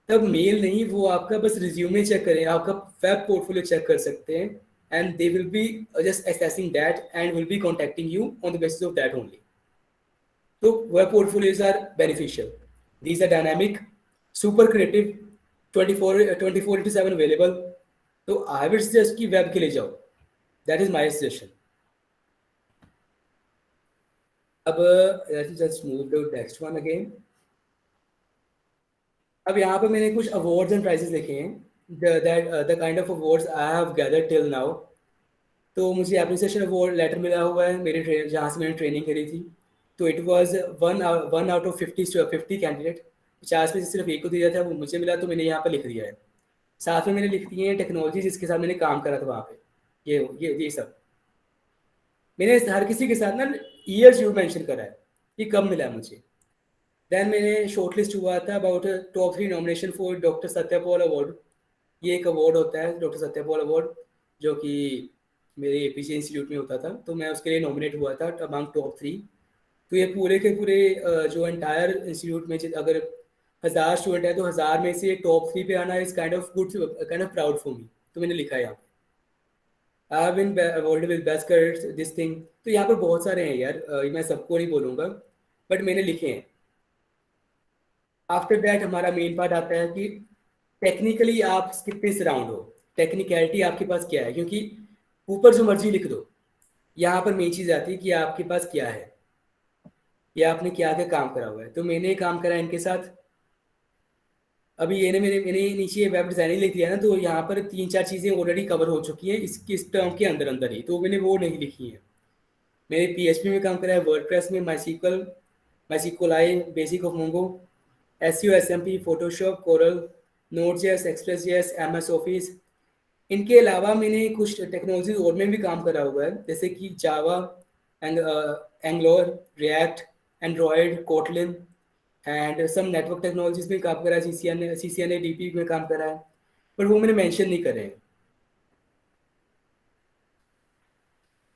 तब मेल नहीं, वो आपका बस रिज्यूमे चेक करें, आपका वेब पोर्टफोलियो चेक कर सकते हैं, and they will be just assessing that and will be contacting you on the basis of that only. So web portfolios are beneficial. These are dynamic, super creative, 24/7 available. So I would suggest कि web के लिए जाओ. That is my suggestion. अब let's just move to next one again. अब यहाँ पर मैंने कुछ awards and prizes लिखे हैं. The kind of awards I have gathered till now. तो मुझे एप्रिसिएशन अवार्ड लेटर मिला हुआ है मेरे जहाँ से मैंने ट्रेनिंग करी थी। तो it was 1 out of 50 candidate, 50 में से सिर्फ एक को दिया था, वो मुझे मिला, तो मैंने यहाँ पर लिख दिया है। साथ में मैंने लिख दिए हैं टेक्नोलॉजी जिसके साथ मैंने काम करा था वहाँ पे, ये सब मैंने हर किसी के साथ ना ईयर्स यू मेंशन करा है कि कब मिला है मुझे। देन मैंने शॉर्टलिस्ट हुआ था about top 3 nomination for doctor Satyapal award. ये एक अवार्ड होता है डॉक्टर सत्यपाल अवार्ड, जो कि मेरे एपीजे इंस्टीट्यूट में होता था, तो मैं उसके लिए नॉमिनेट हुआ था अमंग टॉप 3। तो ये पूरे के पूरे जो एंटायर इंस्टीट्यूट में अगर 1000 स्टूडेंट है तो 1000 में से टॉप 3 पे आना is kind of proud for me. तो मैंने लिखा है यहाँ पे I have been awarded with best cadets this thing. तो यहाँ पर बहुत सारे हैं यार, मैं सबको नहीं बोलूँगा, बट मैंने लिखे हैं। आफ्टर दैट हमारा मेन पार्ट आता है कि टेक्निकली आप कितने सराउंड हो, टेक्निकलिटी आपके पास क्या है, क्योंकि ऊपर जो मर्जी लिख दो, यहाँ पर मेन चीज़ आती है कि आपके पास क्या है या आपने क्या क्या काम करा हुआ है। तो मैंने काम करा इनके साथ। अभी ये मैंने नीचे वेब डिज़ाइनिंग लिख दिया ना, तो यहाँ पर 3-4 चीज़ें ऑलरेडी कवर हो चुकी हैं इस टर्म के अंदर अंदर ही, तो मैंने वो नहीं लिखी है। मैंने PHP में काम करा है, वर्डप्रेस में, MySQL, basic of Mongo, SEO, SMP, Photoshop, coral, Node.js, Express.js, MS office. इनके अलावा मैंने कुछ टेक्नोलॉजी और में भी काम करा हुआ है, जैसे कि Java, Angular, React, Android, Kotlin and some network technologies में काम करा है, CCNA DP में काम करा है, पर वो मैंने मेंशन नहीं करे हैं।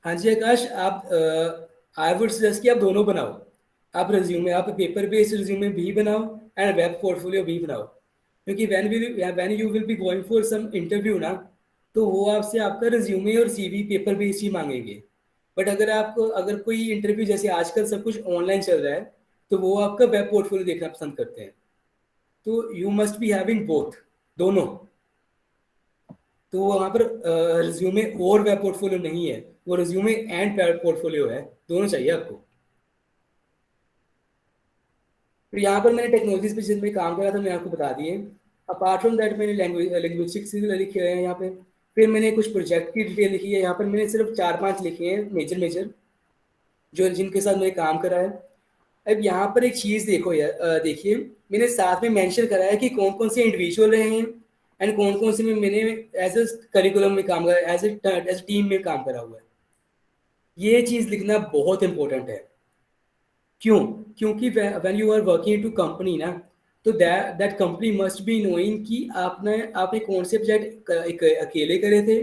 हाँ जी आकाश, आप आई वुड सजेस्ट कि आप दोनों बनाओ। आप रिज्यूमे, आप पेपर बेस्ड रिज्यूमे भी बनाओ एंड वेब पोर्टफोलियो भी बनाओ, क्योंकि when you will be going for some interview ना, तो वो आपसे आपका रिज्यूमे और सीवी पेपर बेस्ड ही मांगेंगे। बट अगर कोई इंटरव्यू, जैसे आजकल सब कुछ ऑनलाइन चल रहा है, तो वो आपका वेब पोर्टफोलियो देखना पसंद करते हैं। तो you must be having both, दोनों। तो वहाँ पर रिज्यूमे और वेब पोर्टफोलियो नहीं है, वो रिज्यूमे एंड पोर्टफोलियो है, दोनों चाहिए आपको। तो यहाँ पर मैंने टेक्नोलॉजीज पे जिनमें काम करा था मैंने आपको बता दिए। अपार्ट फ्रॉम दैट मैंने लैंग्वेजिक्स लिखे हैं यहाँ पे। फिर मैंने कुछ प्रोजेक्ट की डिटेल लिखी है यहाँ पर, मैंने सिर्फ 4-5 लिखे हैं मेजर जो जिनके साथ मैंने काम करा है। अब यहाँ पर एक चीज़ देखो यार, देखिए मैंने साथ में मेंशन करा है कि कौन कौन से इंडिविजुअल रहे हैं एंड कौन कौन से में मैंने एज ए करिकुलम में काम करा, एज ए टीम में काम करा हुआ है। ये चीज़ लिखना बहुत इंपॉर्टेंट है। क्यों? क्योंकि when you are working to company ना, तो that company must be knowing कि आपने कौन से प्रोजेक्ट अकेले करे थे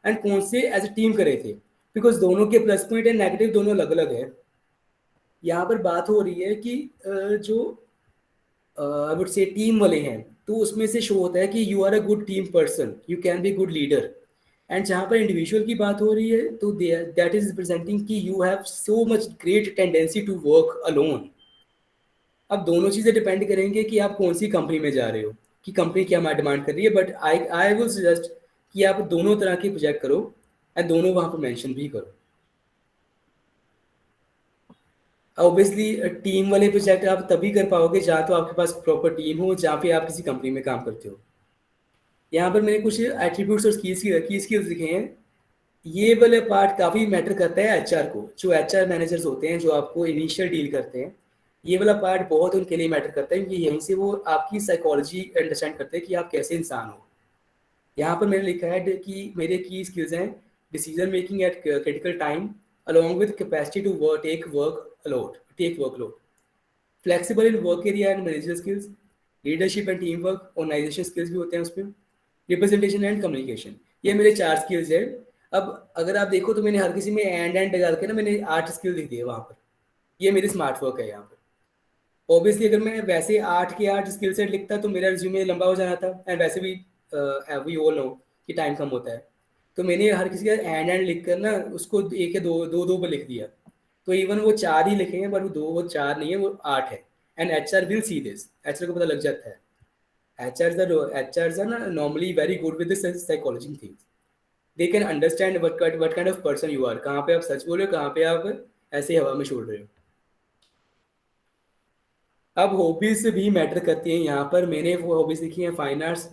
एंड कौन से एज ए टीम करे थे, बिकॉज दोनों के प्लस पॉइंट एंड नेगेटिव दोनों अलग अलग है। यहाँ पर बात हो रही है कि जो आई वुड से टीम वाले हैं, तो उसमें से शो होता है कि you are a good team person, you can be good leader. And जहाँ पर इंडिविजुअल की बात हो रही है, तो दैट इज रिप्रेजेंटिंग कि you have so much great tendency to work alone. अब दोनों चीज़ें डिपेंड करेंगे कि आप कौन सी कंपनी में जा रहे हो, कि कंपनी क्या डिमांड कर रही है। बट आई विल सजेस्ट कि आप दोनों तरह के प्रोजेक्ट करो एंड दोनों वहाँ पर मेंशन भी करो। ऑब्वियसली टीम वाले प्रोजेक्ट आप तभी कर पाओगे जहाँ तो आपके पास प्रॉपर टीम हो, जहाँ पे आप किसी कंपनी में काम करते हो। यहाँ पर मैंने कुछ एट्रीब्यूट्स और स्किल्स लिखे हैं। ये वाला पार्ट काफ़ी मैटर करता है एचआर को, जो एचआर मैनेजर्स होते हैं जो आपको इनिशियल डील करते हैं। ये वाला पार्ट बहुत उनके लिए मैटर करता है, क्योंकि यहीं से वो आपकी साइकोलॉजी अंडरस्टैंड करते हैं कि आप कैसे इंसान हो। यहाँ पर मैंने लिखा है कि मेरे की स्किल्स हैं decision making eight critical time along with capacity to take workload, flexible in work area and managerial skills, leadership and teamwork, organization skills भी होते हैं उसमें, representation and communication। ये मेरे 4 स्किल्स है। अब अगर आप देखो तो मैंने हर किसी में एंड डाल के ना मैंने 8 स्किल लिख दिए वहाँ पर। ये मेरी स्मार्ट वर्क है यहाँ पर। ऑब्वियसली अगर मैं वैसे 8 के 8 स्किल सेट लिखता तो मेरा रिज्यूमे लंबा हो जाना था, एंड वैसे भी वी ऑल नो कि टाइम कम होता है। तो मैंने हर किसी का एंड लिख कर ना उसको एक या दो पर लिख दिया। तो इवन वो 4 ही लिखे हैं, पर वो 4 नहीं है, वो 8 है। And HR will see this, HR को पता लग जाता है। एचआर ना normally very good with this psychology things. They can understand what kind of person you are, कहाँ पे आप सच बोल रहे हो, कहाँ पे आप ऐसे हवा में छोड़ रहे हो। अब हॉबीज भी मैटर करती हैं यहाँ पर। मैंने वो हॉबीज लिखी हैं fine arts,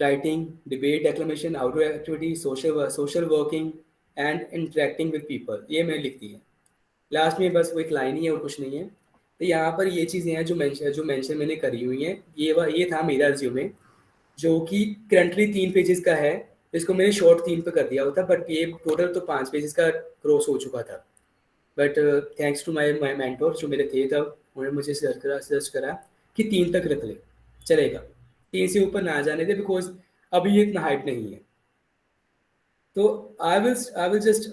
writing, debate, acclamation, outdoor activity, social working and interacting with people. ये मैंने लिख दी है। लास्ट में बस वो एक लाइन ही है और कुछ नहीं है। तो यहाँ पर ये चीज़ें हैं जो मेंशन मैंने करी हुई हैं। ये था मेरा रिज्यूमे, जो कि करंटली 3 पेजेस का है। इसको मैंने शॉर्ट 3 पे कर दिया होता, बट ये टोटल तो 5 पेजेस का क्रॉस हो चुका था। But thanks to my mentor जो मेरे थे तब, उन्होंने मुझे सजेस्ट करा कि 3 तक रख ले, चलेगा, 3 से ऊपर ना जाने दे, बिकॉज अभी ये इतना हाइट नहीं है। तो आई विल जस्ट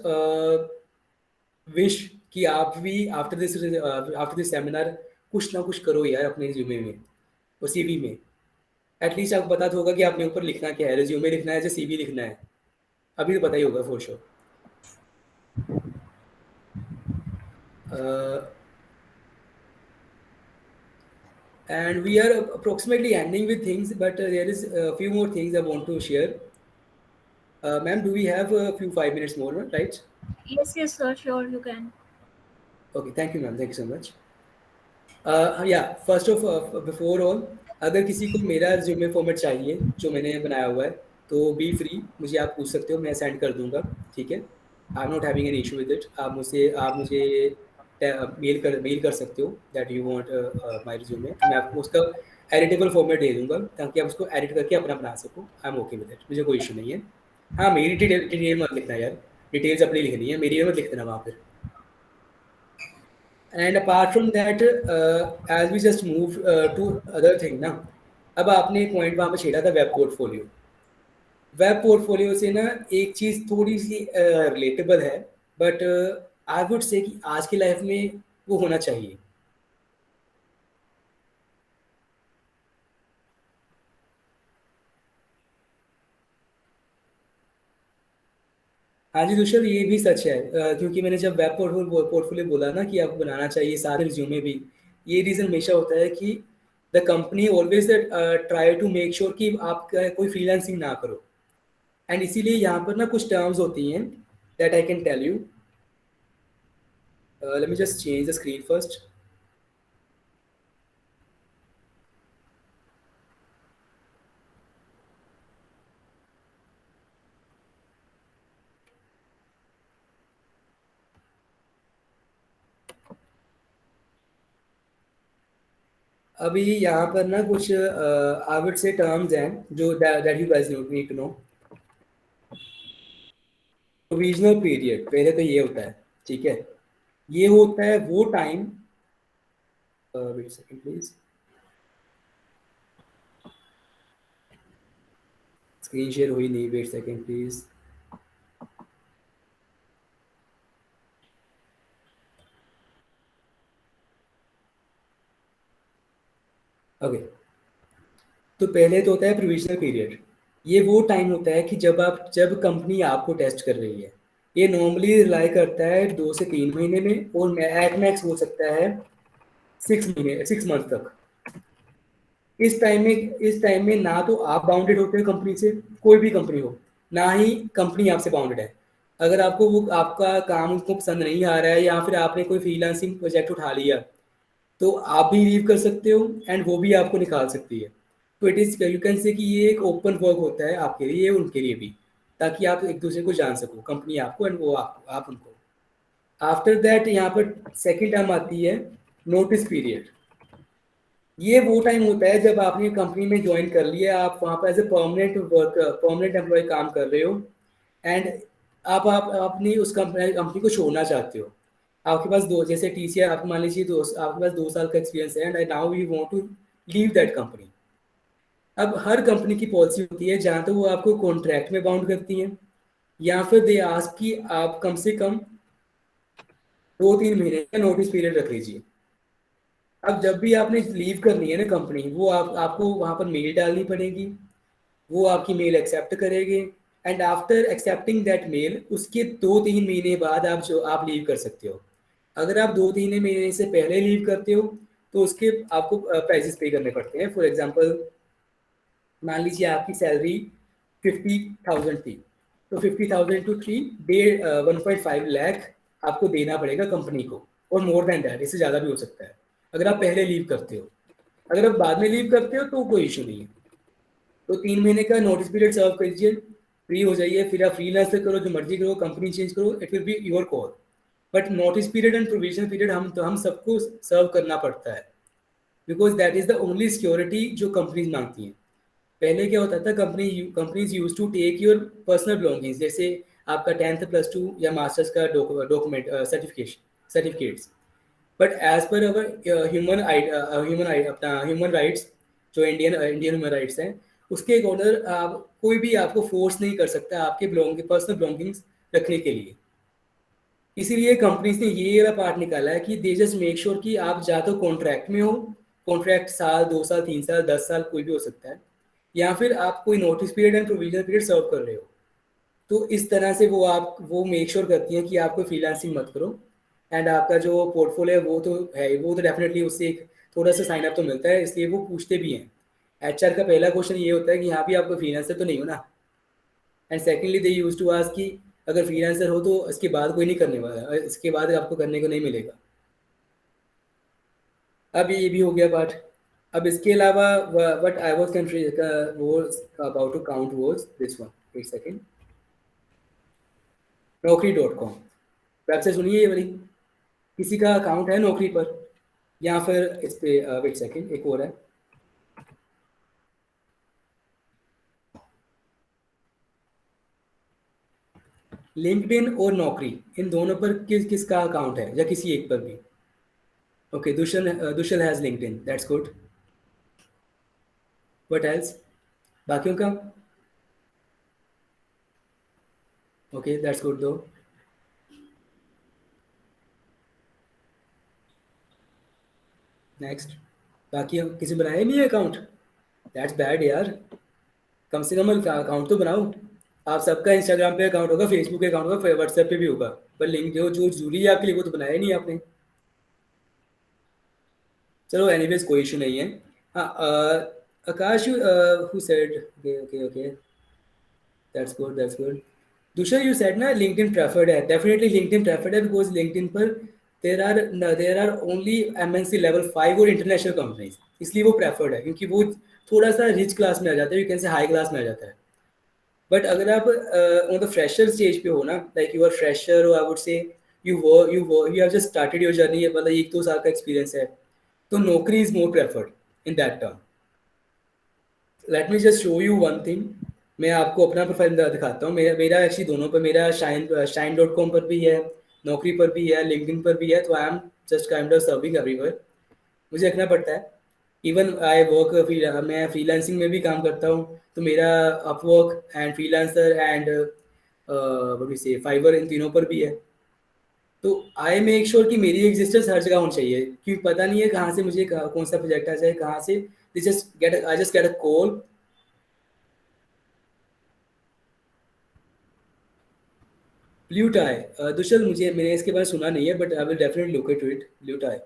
विश कि आप भी आफ्टर दिस सेमिनार कुछ ना कुछ करो यार अपने रिज्यूमे में और सीवी में। एटलीस्ट आपको पता तो होगा कि आपने ऊपर लिखना क्या है, रिज्यूमे लिखना है या सीवी लिखना है, अभी तो पता ही होगा for sure. And we are approximately ending with things, but there is a few more things I want to share. Ma'am, do we have a few 5 minutes more, right? Yes, sir, sure, you can. Okay, thank you ma'am, thank you so much. Yeah, first of before all, अगर किसी को मेरा resume format चाहिए जो मैंने बनाया हुआ है, तो बी फ्री, मुझे आप पूछ सकते हो, मैं सेंड कर दूंगा, ठीक है। I am not having an issue with it. आप मुझे मेल कर सकते हो that you want my resume, तो मैं आपको उसका एडिटेबल फॉर्मेट दे दूंगा ताकि आप उसको एडिट करके अपना बना सको। I am okay with it, मुझे कोई इशू नहीं है। हाँ, मेरी डिटेल मत लिखना यार, डिटेल्स अपनी लिखनी है, मेरी मत लिख देना वहाँ पर। And apart from that, as we just move to other thing ना, अब आपने एक पॉइंट वहाँ पर छेड़ा था वेब पोर्टफोलियो। वेब पोर्टफोलियो से ना एक चीज़ थोड़ी सी रिलेटेबल है, बट आई वुड से कि आज की लाइफ में वो होना चाहिए। हाँ जी दुष्यंत, ये भी सच है, क्योंकि मैंने जब वेब पोर्टफोलियो बोला ना कि आपको बनाना चाहिए सारे रिज्यूमे भी, ये रीज़न हमेशा होता है कि the company always try to make sure कि आप कोई फ्रीलांसिंग ना करो। एंड इसीलिए यहाँ पर ना कुछ टर्म्स होती हैं that I can tell you. Let me just change the screen first. अभी यहाँ पर ना कुछ आई वुड से टर्म्स हैं जो that you guys need to know. Provisional period पहले तो ये होता है, ठीक है, ये होता है वो time, wait second please, screen share हुई नहीं, वेट सेकंड प्लीज। ओके, तो पहले तो होता है प्रोविजनल पीरियड। ये वो टाइम होता है कि जब कंपनी आपको टेस्ट कर रही है। ये नॉर्मली रिलाई करता है 2 से 3 महीने में, और एट मैक्स हो सकता है 6 महीने, 6 मंथ तक। इस टाइम में ना तो आप बाउंडेड होते हो कंपनी से, कोई भी कंपनी हो, ना ही कंपनी आपसे बाउंडेड है। अगर आपको वो आपका काम उनको पसंद नहीं आ रहा है, या फिर आपने कोई फ्रीलांसिंग प्रोजेक्ट उठा लिया, तो आप भी लीव कर सकते हो एंड वो भी आपको निकाल सकती है। तो it is, you can say कि ये एक ओपन वर्क होता है आपके लिए, उनके लिए भी, ताकि आप एक दूसरे को जान सको, कंपनी आपको एंड वो आप उनको। आफ्टर दैट यहाँ पर सेकेंड टर्म आती है नोटिस पीरियड। ये वो टाइम होता है जब आपने कंपनी में ज्वाइन कर लिया, आप वहाँ पर एज ए परमानेंट एम्प्लॉय काम कर रहे हो, एंड आप अपनी उस कंपनी को छोड़ना चाहते हो। आपके पास दो, जैसे टीसीआर, आप मान लीजिए आपके पास 2 साल का एक्सपीरियंस है and now you want to leave that company. अब हर कंपनी की पॉलिसी होती है, जहाँ तो वो आपको कॉन्ट्रैक्ट में बाउंड करती हैं, या फिर दे आस्क कि आप कम से कम 2-3 महीने का नोटिस पीरियड रख लीजिए। अब जब भी आपने लीव करनी है ना कंपनी, वो आपको वहाँ पर मेल डालनी पड़ेगी, वो आपकी मेल एक्सेप्ट करेंगे, and after accepting that mail उसके 2-3 महीने बाद आप लीव कर सकते हो। अगर आप 2-3 महीने से पहले लीव करते हो तो उसके आपको प्राइजेस पे करने पड़ते हैं। फॉर एग्जांपल, मान लीजिए आपकी सैलरी 50,000 थी, तो 50,000 टू 1.5 लाख आपको देना पड़ेगा कंपनी को, और मोर देन दैट, इससे ज़्यादा भी हो सकता है अगर आप पहले लीव करते हो। अगर आप बाद में लीव करते हो तो कोई इशू नहीं है। तो 3 महीने का नोटिस पीरियड सर्व कीजिए, फ्री हो जाइए, फिर आप फ्रीलांस करो, जो मर्जी करो, कंपनी चेंज करो, it will be your call. But notice period and provision period हम सबको सर्व करना पड़ता है, because that is the only security जो कंपनीज मांगती हैं। पहले क्या होता था, companies use to take your personal belongings, जैसे आपका 10th +2 या मास्टर्स का document certificates. But as per our human rights, जो इंडियन ह्यूमन राइट्स हैं, उसके अकॉर्डर कोई भी आपको फोर्स नहीं कर सकता आपके पर्सनल बिलोंगिंग्स रखने के लिए। इसीलिए कंपनीज ने ये वाला पार्ट निकाला है कि दे जस्ट मेक श्योर कि आप या तो कॉन्ट्रैक्ट में हो, कॉन्ट्रैक्ट साल, 2 साल, 3 साल, 10 साल, कोई भी हो सकता है, या फिर आप कोई notice period and provisional period serve कर रहे हो। तो इस तरह से वो मेक श्योर करती हैं कि आप कोई फ्रीलांसिंग मत करो, एंड आपका जो पोर्टफोलियो है वो तो है, वो तो डेफिनेटली उससे एक थोड़ा सा साइन अप तो मिलता है, इसलिए वो पूछते भी हैं। एचआर का पहला क्वेश्चन ये होता है कि यहाँ भी आप कोई फ्रीलांसर तो नहीं हो ना, and secondly they use to ask कि अगर फ्रीलांसर हो तो इसके बाद कोई नहीं करने वाला, इसके बाद आपको करने को नहीं मिलेगा। अब ये भी हो गया पार्ट। अब इसके अलावा what I was about to count was this one, एक सेकेंड, Naukri.com वेबसाइट सुनिए ये वाली। किसी का अकाउंट है नौकरी पर, या फिर इस पे वेट सेकेंड, एक और है, लिंक्डइन और नौकरी, इन दोनों पर किसका अकाउंट है, या किसी एक पर भी। Okay, Dushal has LinkedIn, that's good. What else, बाकियों का? ओके, दैट्स गुड दो। नेक्स्ट, बाकी किसी बनाया नहीं है अकाउंट? दैट्स बैड यार, कम से कम अकाउंट तो बनाओ। आप सबका इंस्टाग्राम पे अकाउंट होगा, फेसबुक पे अकाउंट होगा, व्हाट्सएप पे भी होगा, पर लिंक जो जरूरी है आपके लिए वो तो बनाया नहीं आपने। चलो एनीवेज कोई इशू नहीं है। हाँ, Akash who said okay okay okay, that's good that's good. दूसरा यू सेड ना लिंक्डइन प्रेफर्ड है, डेफिनेटली लिंक्डइन प्रेफर्ड है बिकॉज लिंक्डइन पर there are only MNC level 5 और इंटरनेशनल कंपनीज, इसलिए वो प्रेफर्ड है क्योंकि वो थोड़ा सा रिच क्लास में आ जाता है, यू कैन से हाई क्लास में आ जाता है। बट अगर आप ऑन द फ्रेशर स्टेज पे हो ना, like you are fresher, I would say you have just started your journey, मतलब 1-2 साल का एक्सपीरियंस है, तो Naukri is more preferred in that term. Let me just show you one thing. मैं आपको अपना प्रोफाइल दिखाता हूँ। मेरा मेरा एक्चुअली दोनों पर, मेरा शाइन.com पर भी है, नौकरी पर भी है, लिंक्डइन पर भी है, तो I am just kind of serving everywhere. मुझे रखना पड़ता है। इवन आई वर्क, मैं फ्रीलांसिंग में भी काम करता हूँ, तो मेरा Upwork and Freelancer and what we say Fiverr, इन तीनों पर भी है। तो आई मेक श्योर कि मेरी एग्जिस्टेंस हर जगह होनी चाहिए, क्योंकि पता नहीं है कहाँ से मुझे कौन सा प्रोजेक्ट आ जाए, कहाँ से I just get a call. Blue Tie, Dushal, मैंने इसके बारे में सुना नहीं है, but I will definitely look it Blue Tie,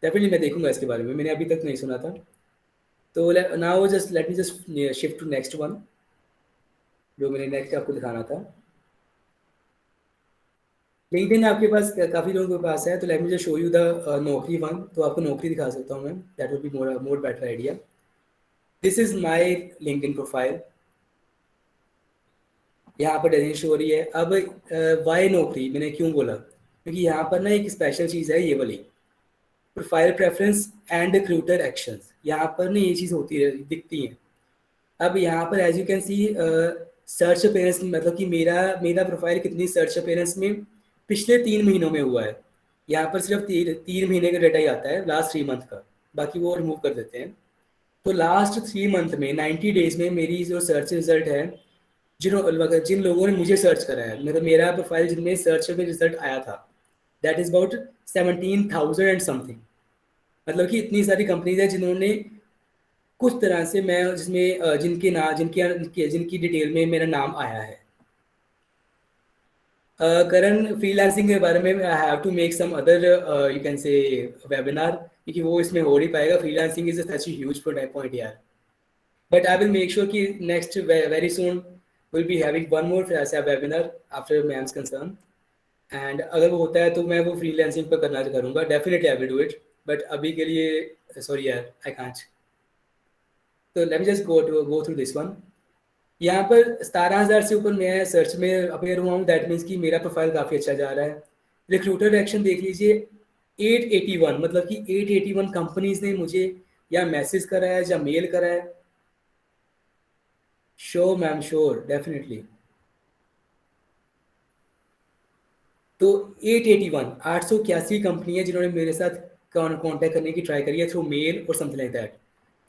definitely मैं देखूंगा इसके बारे में, मैंने अभी तक नहीं सुना था। तो now just let me just shift to next one, जो मैंने नेक्स्ट आपको दिखाना था। लिंक्डइन आपके पास काफ़ी लोगों के पास है, तो late me just show you the नौकरी वन, तो आपको नौकरी दिखा सकता हूँ मैं, that will be more better idea. This is my LinkedIn profile, यहाँ पर डेजिग्नेशन शो हो रही है। अब वाई नौकरी मैंने क्यों बोला, क्योंकि यहाँ पर ना एक स्पेशल चीज़ है, ये वाली profile preference and recruiter actions, यहाँ पर ना ये चीज़ होती है, दिखती है। अब यहाँ पर as you can see search appearance, मतलब कि मेरा मेरा प्रोफाइल कितनी सर्च अपेयरेंस में पिछले 3 महीनों में हुआ है। यहाँ पर सिर्फ 3 महीने का डाटा ही आता है, लास्ट 3 मंथ का, बाकी वो रिमूव कर देते हैं। तो लास्ट 3 मंथ में 90 डेज में मेरी जो सर्च रिजल्ट है, जिन लोगों ने मुझे सर्च करा है, मतलब मेरा प्रोफाइल जिनमें सर्च में रिजल्ट आया था, that is about 17,000 and something. मतलब कि इतनी सारी कंपनीज है जिन्होंने कुछ तरह से, मैं जिसमें जिनकी डिटेल में मेरा नाम आया है। करण, फ्रीलांसिंग के बारे में I have to make some other you can say webinar, क्योंकि वो इसमें हो नहीं पाएगा। Freelancing is such a huge point यार, but I will make sure कि next very soon will be having one more ऐसा webinar after ma'am's concern, and अगर वो होता है तो मैं वो फ्रीलांसिंग पर करना करूँगा, definitely I will do it, but अभी के लिए सॉरी यार, आई कांट। तो late me just go through this one. यहाँ पर 17,000 से ऊपर मैं सर्च में अपेयर हुआ हूँ, दैट मीन्स कि मेरा प्रोफाइल काफ़ी अच्छा जा रहा है। रिक्रूटर एक्शन देख लीजिए, 881, मतलब कि 881 कंपनीज ने मुझे या मैसेज करा है या मेल करा है। Sure ma'am, sure, definitely. तो 881 कंपनी है जिन्होंने मेरे साथ कॉन्टैक्ट करने की ट्राई करी है थ्रू मेल और समथिंग लाइक दैट।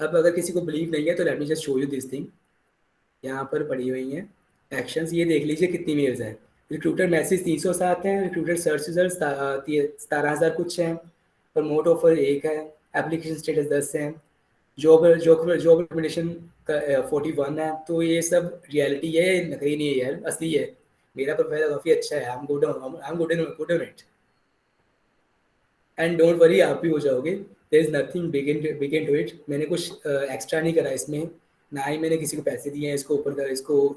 अब अगर किसी को बिलीव नहीं है तो late me just show you this thing, यहाँ पर पड़ी हुई हैं एक्शंस, ये देख लीजिए कितनी मेल्स हैं। रिक्रूटर मैसेज 307 हैं, रिक्रूटर सर्च रिजल्ट 17,000 कुछ हैं, प्रमोट ऑफर 1 है, एप्लीकेशन स्टेटस 10 हैं, जॉब जॉब जॉब रिकमेंडेशन का 41 है। तो ये सब रियलिटी है, नकली नहीं है यार, असली है। मेरा प्रोफाइल काफ़ी अच्छा है, I am good on it, and don't worry, आप भी हो जाओगे। There is nothing big in to it. मैंने कुछ एक्स्ट्रा नहीं करा इसमें, ना ही मैंने किसी को पैसे दिए हैं इसको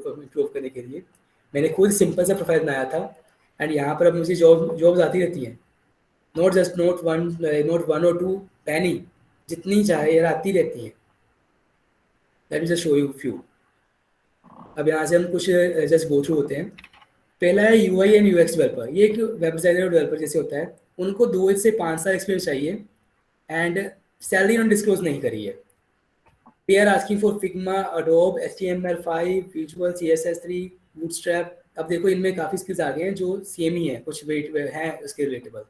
इम्प्रूव करने के लिए। मैंने खुद सिंपल सा प्रोफाइल बनाया था, एंड यहाँ पर अब मुझे जॉब्स आती रहती हैं, नॉट वन और टू पैनी, जितनी चाहे यार आती रहती हैं। Late me just show you few. अब यहाँ से हम कुछ जस्ट गो थ्रू होते हैं। पहला है UI एंड UX डेवलपर, ये एक वेबसाइट डेवलपर जैसे होता है, उनको 2 से 5 साल एक्सपीरियंस चाहिए, एंड सैलरी उन्होंने डिस्क्लोज नहीं करी है। They are asking for Figma, Adobe, HTML5, visual, CSS3, Bootstrap. अब देखो इनमें काफ़ी स्किल्स आ गए हैं जो सेम ही है, कुछ वेट हैं उसके रिलेटेबल।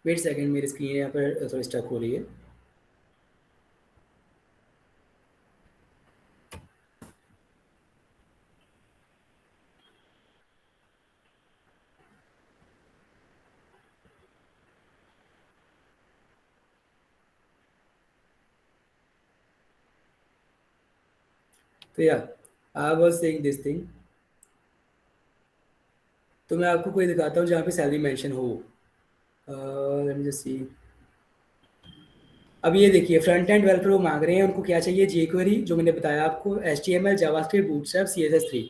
वेट सेकेंड, मेरी स्क्रीन यहाँ पर थोड़ी स्टक हो रही है। तो या I was saying this thing. तो मैं आपको कोई दिखाता हूँ जहाँ पे सैलरी मेंशन हो। Late me just see. अब ये देखिए फ्रंट एंड डेवलपर वो मांग रहे हैं, उनको क्या चाहिए? जेक्वेरी जो मैंने बताया आपको, HTML, जावास्क्रिप्ट, बूटस्ट्रैप, CSS3,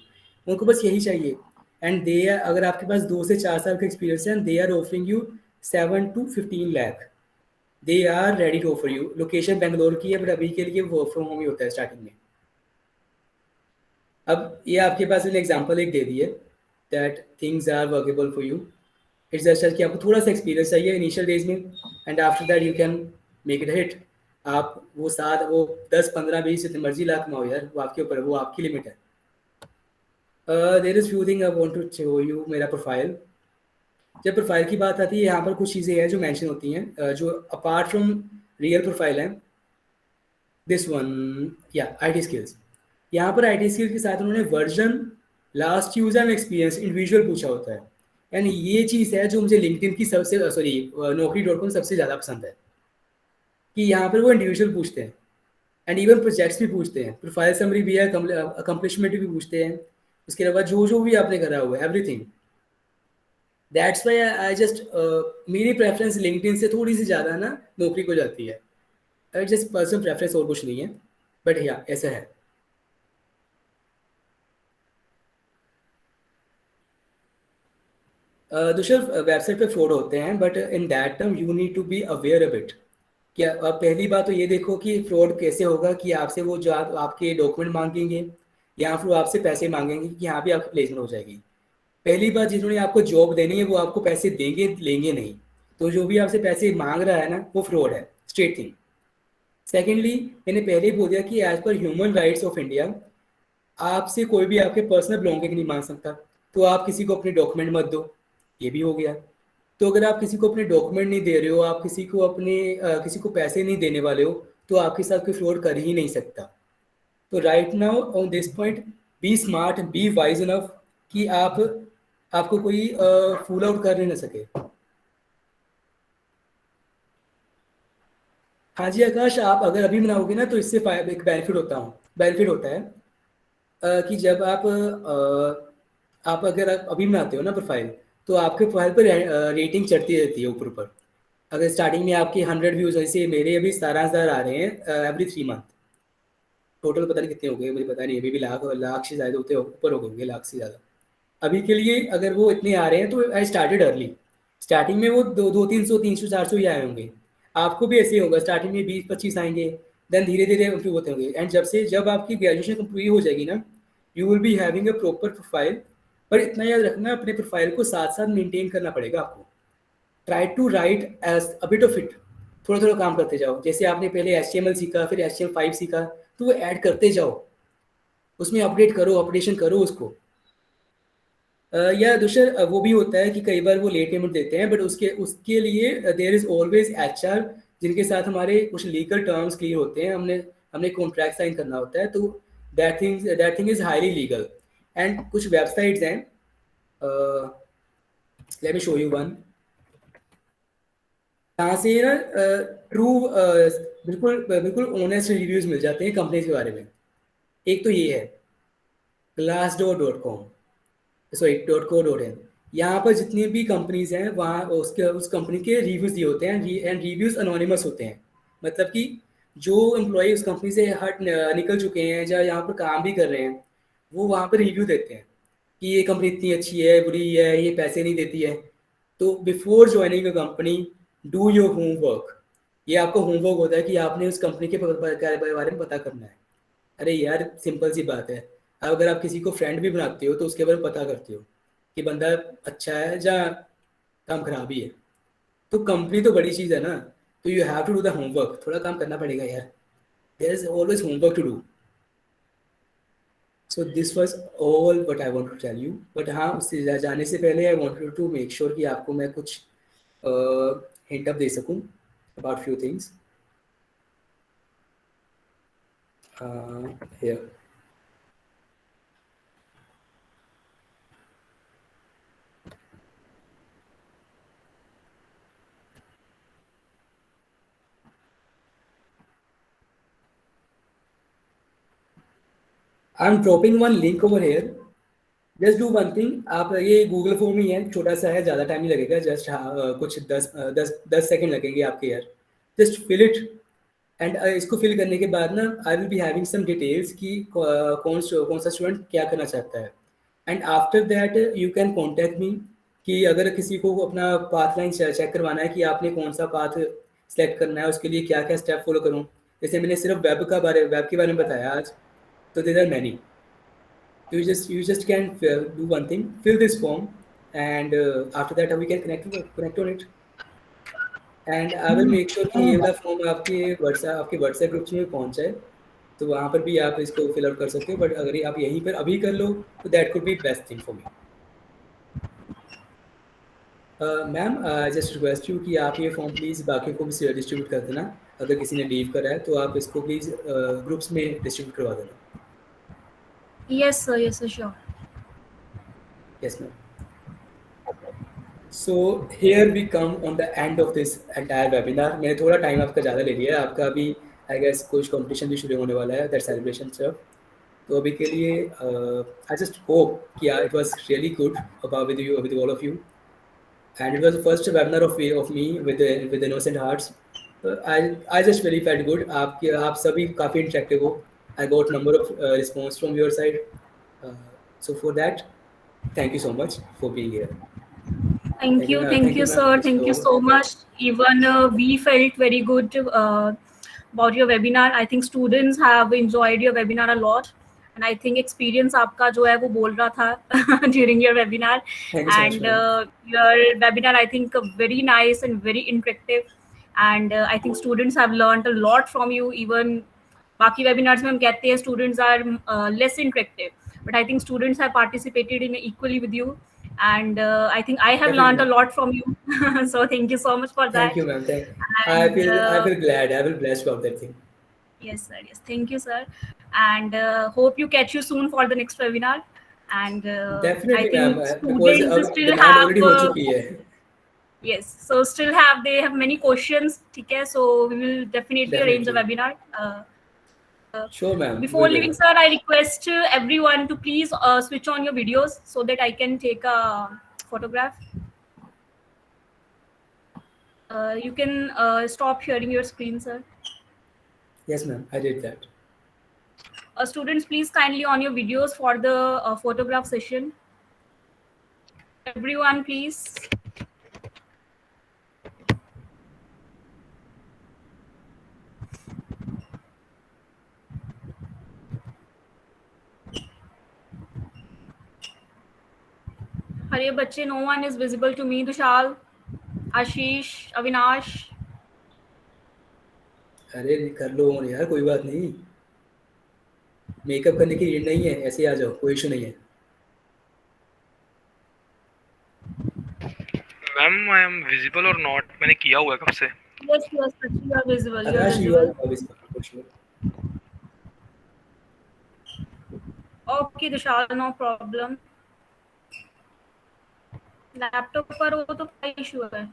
उनको बस यही चाहिए। एंड दे आर, अगर आपके पास 2 से 4 साल का एक्सपीरियंस है, they are offering you 7 to 15 lakh. They are ready to offer you. Location Bangalore की है, बट अभी के लिए वर्क फ्रॉम होम ही होता है स्टार्टिंग में। अब ये आपके पास मैंने एग्जांपल एक दे दी है that things are workable for you. It's just कि आपको थोड़ा सा एक्सपीरियंस चाहिए इनिशियल डेज में, and after that you can make it hit. आप वो 10, 15, 20 जितने मर्जी लाख कमाओ यार, वो आपके ऊपर है, वो आपकी लिमिट है। There is few thing I want to show you मेरा प्रोफाइल। जब प्रोफाइल की बात आती है, यहाँ पर कुछ चीज़ें हैं जो मेंशन होती हैं, जो अपार्ट फ्रॉम रियल प्रोफाइल है। दिस वन, या IT स्किल्स। यहाँ पर IT स्किल्स के साथ उन्होंने version, last user and experience, individual पूछा होता है। एंड ये चीज़ है जो मुझे लिंक्डइन की सबसे, सॉरी, Naukri.com सबसे ज़्यादा पसंद है, कि यहाँ पर वो इंडिविजुअल पूछते हैं एंड इवन प्रोजेक्ट्स भी पूछते हैं, प्रोफाइल समरी भी है, अकम्पलिशमेंट भी पूछते हैं, उसके अलावा जो जो भी आपने करा हुआ है, everything. That's why I just, मेरी प्रेफरेंस लिंक्डइन से थोड़ी सी ज़्यादा ना नौकरी को जाती है। जस्ट पर्सनल प्रेफरेंस, और कुछ नहीं है, बट या ऐसा है। दूसरा, वेबसाइट पे फ्रॉड होते हैं, but in that term you need to be aware a bit. क्या अब पहली बात तो ये देखो कि फ्रॉड कैसे होगा, कि आपसे वो जो आपके डॉक्यूमेंट मांगेंगे, या फिर वो आपसे पैसे मांगेंगे कि यहाँ भी आपकी प्लेसमेंट हो जाएगी। पहली बात, जिन्होंने आपको जॉब देनी है वो आपको पैसे देंगे लेंगे नहीं। तो जो भी आपसे पैसे मांग रहा है ना, वो फ्रॉड है, स्ट्रेट थिंग। सेकेंडली, मैंने पहले ही बोल दिया कि as per human rights of India, आपसे कोई भी आपके पर्सनल बिलोंगिंग नहीं मांग सकता। तो आप किसी को अपने डॉक्यूमेंट मत दो, ये भी हो गया। तो अगर आप किसी को अपने डॉक्यूमेंट नहीं दे रहे हो, आप किसी को किसी को पैसे नहीं देने वाले हो, तो आपके साथ कोई फ्रॉड कर ही नहीं सकता। तो right now on this point, be smart, be wise enough, कि आपको कोई फूल आउट कर नहीं ना सके। हाँ जी आकाश, आप अगर अभी बनाओगे ना, तो इससे एक बेनिफिट होता है, कि जब आप अगर आप अभी बनाते हो ना प्रोफाइल, तो आपके प्रोफाइल पर रेटिंग चढ़ती रहती है ऊपर ऊपर। अगर स्टार्टिंग में आपके 100 व्यूज, जैसे मेरे अभी 17,000 आ रहे हैं एवरी 3 मंथ। टोटल पता नहीं कितने हो गए, मुझे पता नहीं, अभी भी लाख लाख से ज़्यादा होते, ऊपर हो गए, लाख से ज़्यादा अभी के लिए। अगर वो इतने आ रहे हैं तो आई स्टार्टेड अर्ली। स्टार्टिंग में वो 200, 300, 300, 400 ही आए होंगे। आपको भी ऐसे ही होगा, स्टार्टिंग में 20, 25 आएंगे, देन धीरे धीरे इम्प्रूव होते होंगे। एंड जब आपकी ग्रेजुएशन कंप्लीट हो जाएगी ना, you will be having a proper profile. पर इतना याद रखना, अपने प्रोफाइल को साथ साथ मेंटेन करना पड़ेगा आपको। Try to write as a bit of it, थोड़ा थोड़ा काम करते जाओ। जैसे आपने पहले HTML सीखा, फिर HTML5 सीखा, तो वो ऐड करते जाओ, उसमें अपडेट करो, अपडेशन करो उसको। या दूसरा, वो भी होता है कि कई बार वो लेट पेमेंट देते हैं, बट उसके उसके लिए देयर इज ऑलवेज HR, जिनके साथ हमारे कुछ लीगल टर्म्स क्लियर होते हैं, हमने हमने कॉन्ट्रैक्ट साइन करना होता है। तो that thing is highly legal. And कुछ वेबसाइट्स हैं, let me show you one, जहाँ से ना ट्रू, बिल्कुल बिल्कुल ऑनेस्ट रिव्यूज मिल जाते हैं कंपनीज के बारे में। एक तो ये है glassdoor.com, सॉरी .co.in। यहाँ पर जितनी भी कंपनीज हैं, वहाँ उस कंपनी के रिव्यूज दिए होते हैं, एंड रिव्यूज अनोनिमस होते हैं। मतलब कि जो एम्प्लॉय उस कंपनी से हट निकल चुके हैं, या यहाँ पर काम भी कर रहे हैं, वो वहाँ पर रिव्यू देते हैं कि ये कंपनी इतनी अच्छी है, बुरी है, ये पैसे नहीं देती है। तो before joining a company, do your homework. ये आपका होमवर्क होता है कि आपने उस कंपनी के बारे में पता करना है। अरे यार, सिंपल सी बात है। अब अगर आप किसी को फ्रेंड भी बनाते हो, तो उसके बारे में पता करते हो कि बंदा अच्छा है या काम खराब ही है। तो कंपनी तो बड़ी चीज़ है ना, तो you have to do the homework, थोड़ा काम करना पड़ेगा यार। There is always homework to do. So this was all what I want to tell you. But हाँ, उससे जाने से पहले I wanted to make sure कि आपको मैं कुछ हिंट अप दे सकूं about few things. Here, I'm dropping one link over here. Just do one thing. आप ये गूगल फॉर्म ही है, छोटा सा है, ज़्यादा टाइम नहीं लगेगा, जस्ट कुछ 10 सेकंड लगेंगे आपके यार. जस्ट फिल इट एंड इसको फिल करने के बाद ना I will be having some details कि कौन सा स्टूडेंट क्या करना चाहता है. And after that you can contact me कि अगर किसी को अपना पाथ लाइन चेक करवाना है कि आपने कौन सा पाथ सेलेक्ट करना है, उसके लिए क्या क्या स्टेप फॉलो करूँ. जैसे मैंने सिर्फ वेब के बारे में बताया आज, तो there are many. You just can do one thing, fill this form, and after that we can connect on it. And I will make sure कि ये वाला फॉर्म आपके व्हाट्सएप ग्रुप्स में पहुंच जाए, तो वहाँ पर भी आप इसको फिल आउट कर सकते हो. बट अगर आप यहीं पर अभी कर लो तो that could be best thing for me. Ma'am just request you कि आप ये फॉर्म प्लीज़ बाकी को भी डिस्ट्रीब्यूट कर देना. अगर किसी ने लीव करा है तो आप इसको प्लीज़ ग्रुप्स में डिस्ट्रीब्यूट करवा देना. Yes, sir, sure. Yes, ma'am. So here we come on the end of this entire webinar. मैंने थोड़ा टाइम आपका ज़्यादा ले लिया है. आपका अभी आई गेस कुछ कंपटीशन भी शुरू होने वाला है, दैट सेलिब्रेशन स्टफ. तो अभी के लिए आई जस्ट होप कि it was really good about with all of you, and it was the first webinar of me with innocent hearts. I just really felt good. आप सभी काफ़ी interactive हो. I got number of response from your side, so for that, thank you so much for being here. Thank you, ma'am. sir. Thank you so much. Even we felt very good about your webinar. I think students have enjoyed your webinar a lot, and I think experience आपका जो है वो बोल रहा था during your webinar. Thank you so And much, your webinar, I think, very nice and very interactive. And I think students have learned a lot from you. Even बाकी webinars में हम कहते हैं students are less interactive, but I think students have participated in equally with you, and I think I have learned a lot from you. So thank you so much for that. Thank you, ma'am. I And, feel glad. I will blessed about that thing. Yes, sir. Yes, thank you, sir. And hope you catch you soon for the next webinar. And Definitely, I think ma'am. students Because still demand have already हो चुकी है. yes, so still they have many questions. ठीक है, so we will definitely arrange a webinar. Sure, ma'am. Before leaving, sir, I request everyone to please switch on your videos so that I can take a photograph. You can stop sharing your screen, sir. Yes, ma'am. I did that. Students, please kindly on your videos for the photograph session. Everyone, please. Hare bachche, no one is visible to me. Dushal, Ashish, Avinash. अरे कर लो यार, कोई बात नहीं. Makeup करने की need नहीं है, ऐसे आ जाओ, कोई इशू नहीं है. मैम आई एम विजिबल और नॉट, मैंने किया हुआ है कब से. Yes, Sachi, you are visible. You are Akash, you are visible. visible for sure. Okay, Dushal, no problem. Laptop पर हो तो क्या इशू है?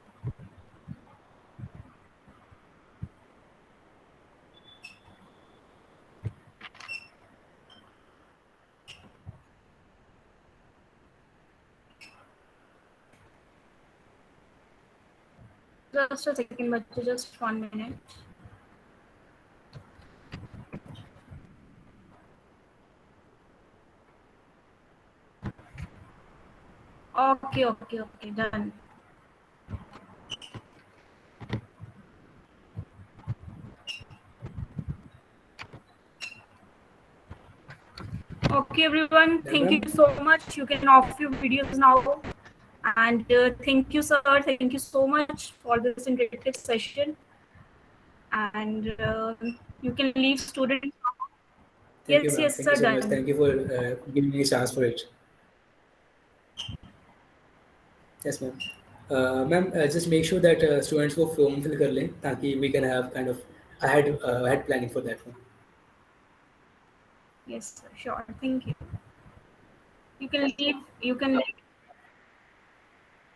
Just a second, but just 1 minute. Okay, done. Okay, everyone, thank you so much. You can off your videos now. And thank you, sir. Thank you so much for this interactive session. And you can leave students. Thank Yes, you, yes, Thank sir, you so much. done. Thank you for giving me a chance for it. Yes, ma'am. Ma'am, just make sure that students को form fill कर लें ताकि we can have kind of ahead planning for that one. Yes, sir, sure. Thank you. You can leave. You can leave.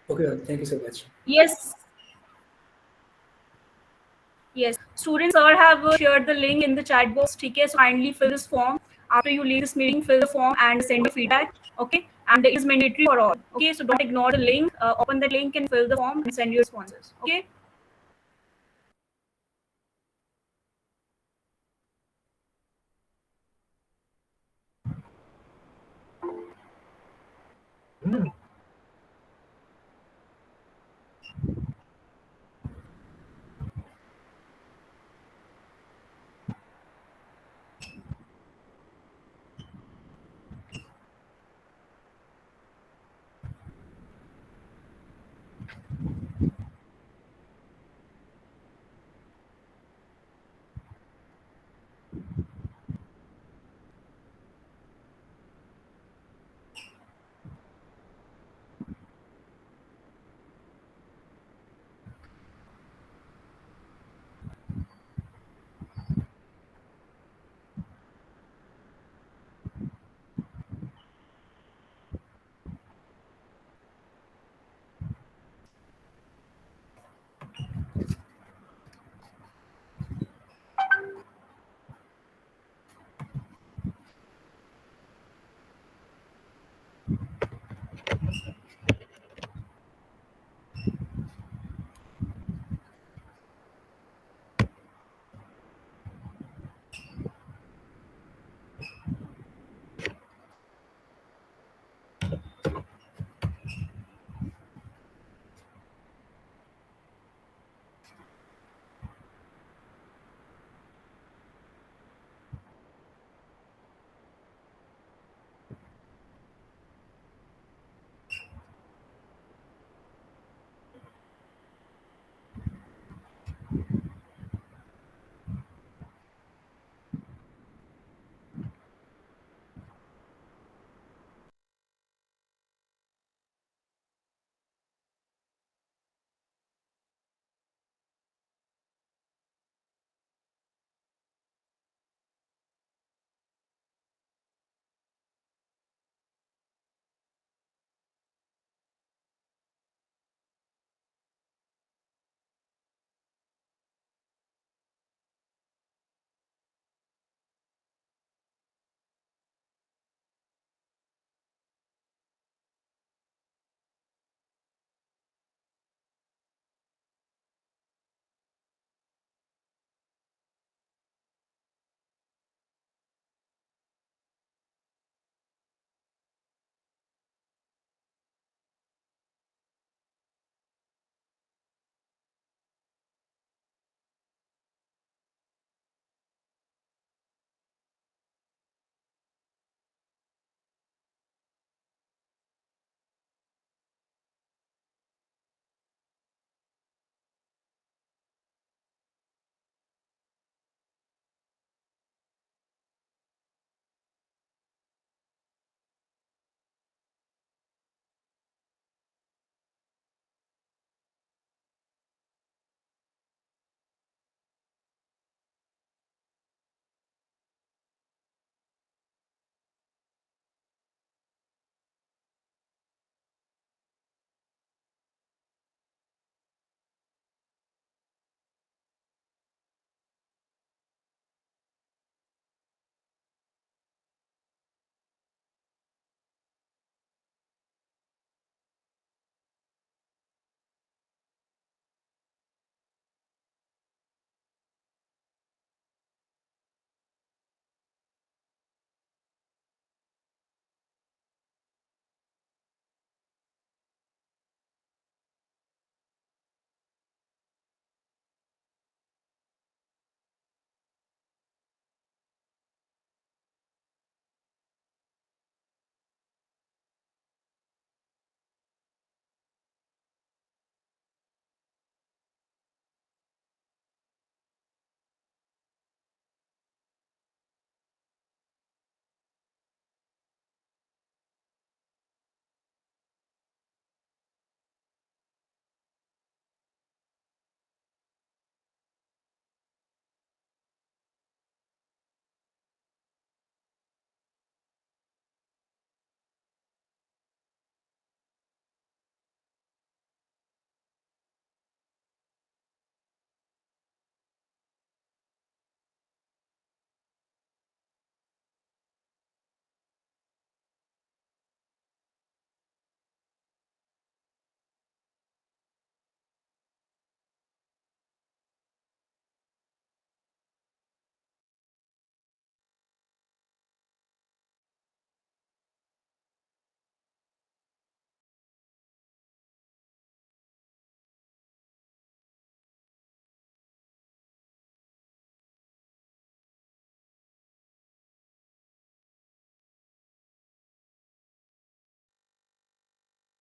Okay, ma'am. Thank you so much. Yes. Yes. Students, sir, have shared the link in the chat box. ठीक है, so kindly fill this form. after you leave this meeting, fill the form and send your feedback. Okay, and it is mandatory for all. Okay, so don't ignore the link. Open the link and fill the form and send your responses. Okay.